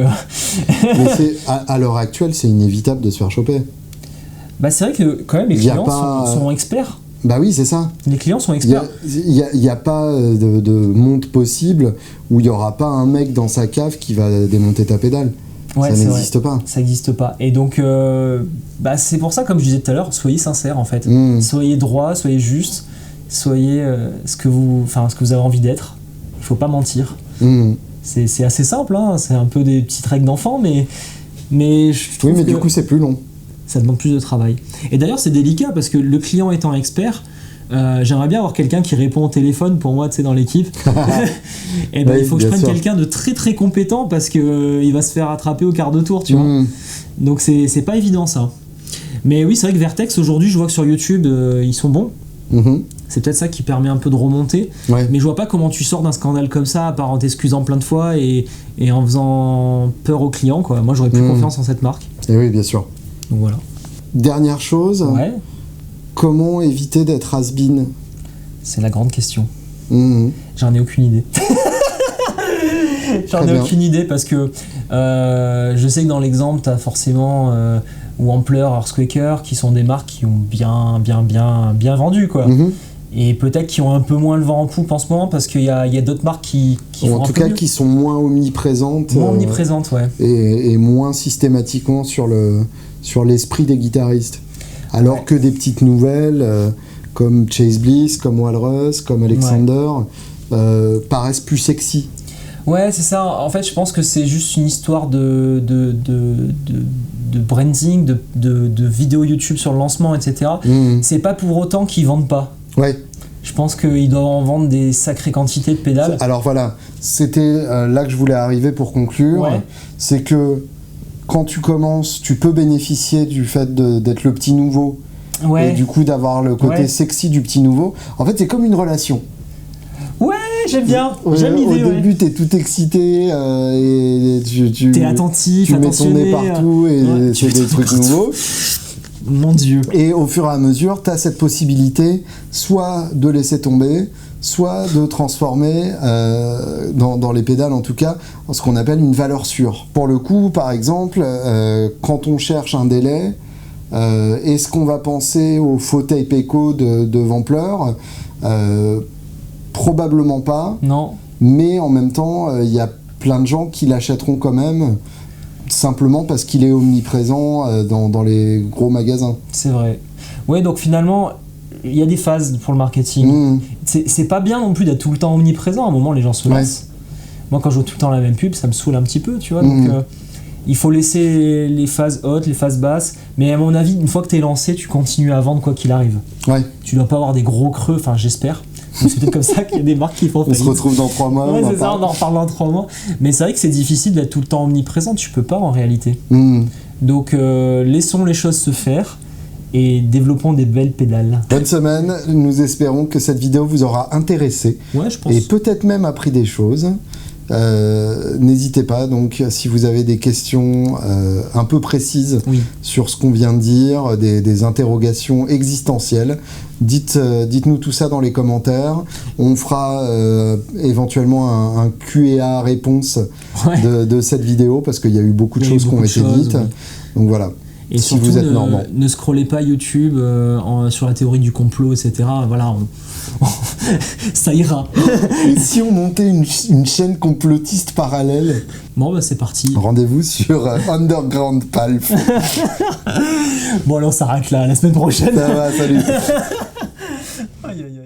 Mais à l'heure actuelle, c'est inévitable de se faire choper. C'est vrai que quand même les clients sont experts. Bah oui, c'est ça. Les clients sont experts. Il n'y a pas de monde possible où il n'y aura pas un mec dans sa cave qui va démonter ta pédale. Ouais, ça n'existe pas. Ça n'existe pas. Et donc, c'est pour ça, comme je disais tout à l'heure, soyez sincères en fait. Soyez droit, soyez juste, soyez ce que vous avez envie d'être. Il ne faut pas mentir. C'est assez simple, hein. C'est un peu des petites règles d'enfant, mais je trouve du coup, c'est plus long. Ça demande plus de travail. Et d'ailleurs, c'est délicat parce que le client étant expert, j'aimerais bien avoir quelqu'un qui répond au téléphone pour moi, tu sais, dans l'équipe. Et il faut que je prenne quelqu'un de très très compétent parce que il va se faire attraper au quart de tour, tu vois. Donc c'est pas évident ça. Mais oui, c'est vrai que Vertex aujourd'hui, je vois que sur YouTube, ils sont bons. C'est peut-être ça qui permet un peu de remonter. Mais je vois pas comment tu sors d'un scandale comme ça, à part en t'excusant plein de fois et en faisant peur aux clients, quoi. Moi, j'aurais plus confiance en cette marque. Et oui, bien sûr. Donc voilà. Dernière chose, comment éviter d'être has-been? C'est la grande question. J'en ai aucune idée. Aucune idée parce que je sais que dans l'exemple, tu as forcément Wampler, Earthquaker qui sont des marques qui ont bien vendu, quoi. Et peut-être qui ont un peu moins le vent en poupe en ce moment parce qu'il y a d'autres marques qui font en tout cas, qui sont moins omniprésentes. Moins omniprésentes, ouais. Et moins systématiquement sur l'esprit des guitaristes. Alors que des petites nouvelles comme Chase Bliss, comme Walrus, comme Alexander paraissent plus sexy. Ouais, c'est ça. En fait, je pense que c'est juste une histoire de branding, de vidéos YouTube sur le lancement, etc. C'est pas pour autant qu'ils vendent pas. Ouais. Je pense qu'ils doivent en vendre des sacrées quantités de pédales. Alors voilà, c'était là que je voulais arriver pour conclure. C'est que quand tu commences, tu peux bénéficier du fait d'être le petit nouveau et du coup d'avoir le côté sexy du petit nouveau. En fait, c'est comme une relation. Ouais, j'aime bien. J'aime l'idée. Au début, t'es tout excité et t'es attentif, tu mets ton nez partout et c'est des trucs nouveaux. Mon Dieu. Et au fur et à mesure, t'as cette possibilité soit de laisser tomber, soit de transformer dans les pédales en tout cas ce qu'on appelle une valeur sûre. Pour le coup, par exemple, quand on cherche un délai, est-ce qu'on va penser au faux tape echo de Wampler? Probablement pas. Non. Mais en même temps, il y a plein de gens qui l'achèteront quand même simplement parce qu'il est omniprésent dans les gros magasins. C'est vrai. Ouais, donc finalement, il y a des phases pour le marketing. C'est pas bien non plus d'être tout le temps omniprésent. À un moment, les gens se lassent. Moi, quand je vois tout le temps la même pub, ça me saoule un petit peu, tu vois. Donc, il faut laisser les phases hautes, les phases basses. Mais à mon avis, une fois que t'es lancé, tu continues à vendre quoi qu'il arrive. Tu dois pas avoir des gros creux, enfin j'espère. C'est peut-être comme ça qu'il y a des marques qui font faillite. On se retrouve dans 3 mois. Ouais, c'est ça, on en reparle dans 3 mois. Mais c'est vrai que c'est difficile d'être tout le temps omniprésent. Tu peux pas en réalité. Donc laissons les choses se faire et développons des belles pédales. Bonne semaine. Nous espérons que cette vidéo vous aura intéressé. Ouais, je pense. Et peut-être même appris des choses. N'hésitez pas, donc si vous avez des questions un peu précises sur ce qu'on vient de dire, des interrogations existentielles, dites-nous tout ça dans les commentaires. On fera éventuellement un Q&A réponse de cette vidéo, parce qu'il y a eu beaucoup de choses qui ont été dites. Donc voilà. Et si surtout, vous êtes normand, ne scrollez pas YouTube sur la théorie du complot, etc. Voilà, ça ira. Et si on montait une chaîne complotiste parallèle? Bon, bah c'est parti. Rendez-vous sur Underground Palf. Bon, alors on s'arrête là, la semaine prochaine. Ça va, salut. Aïe, aïe, aïe.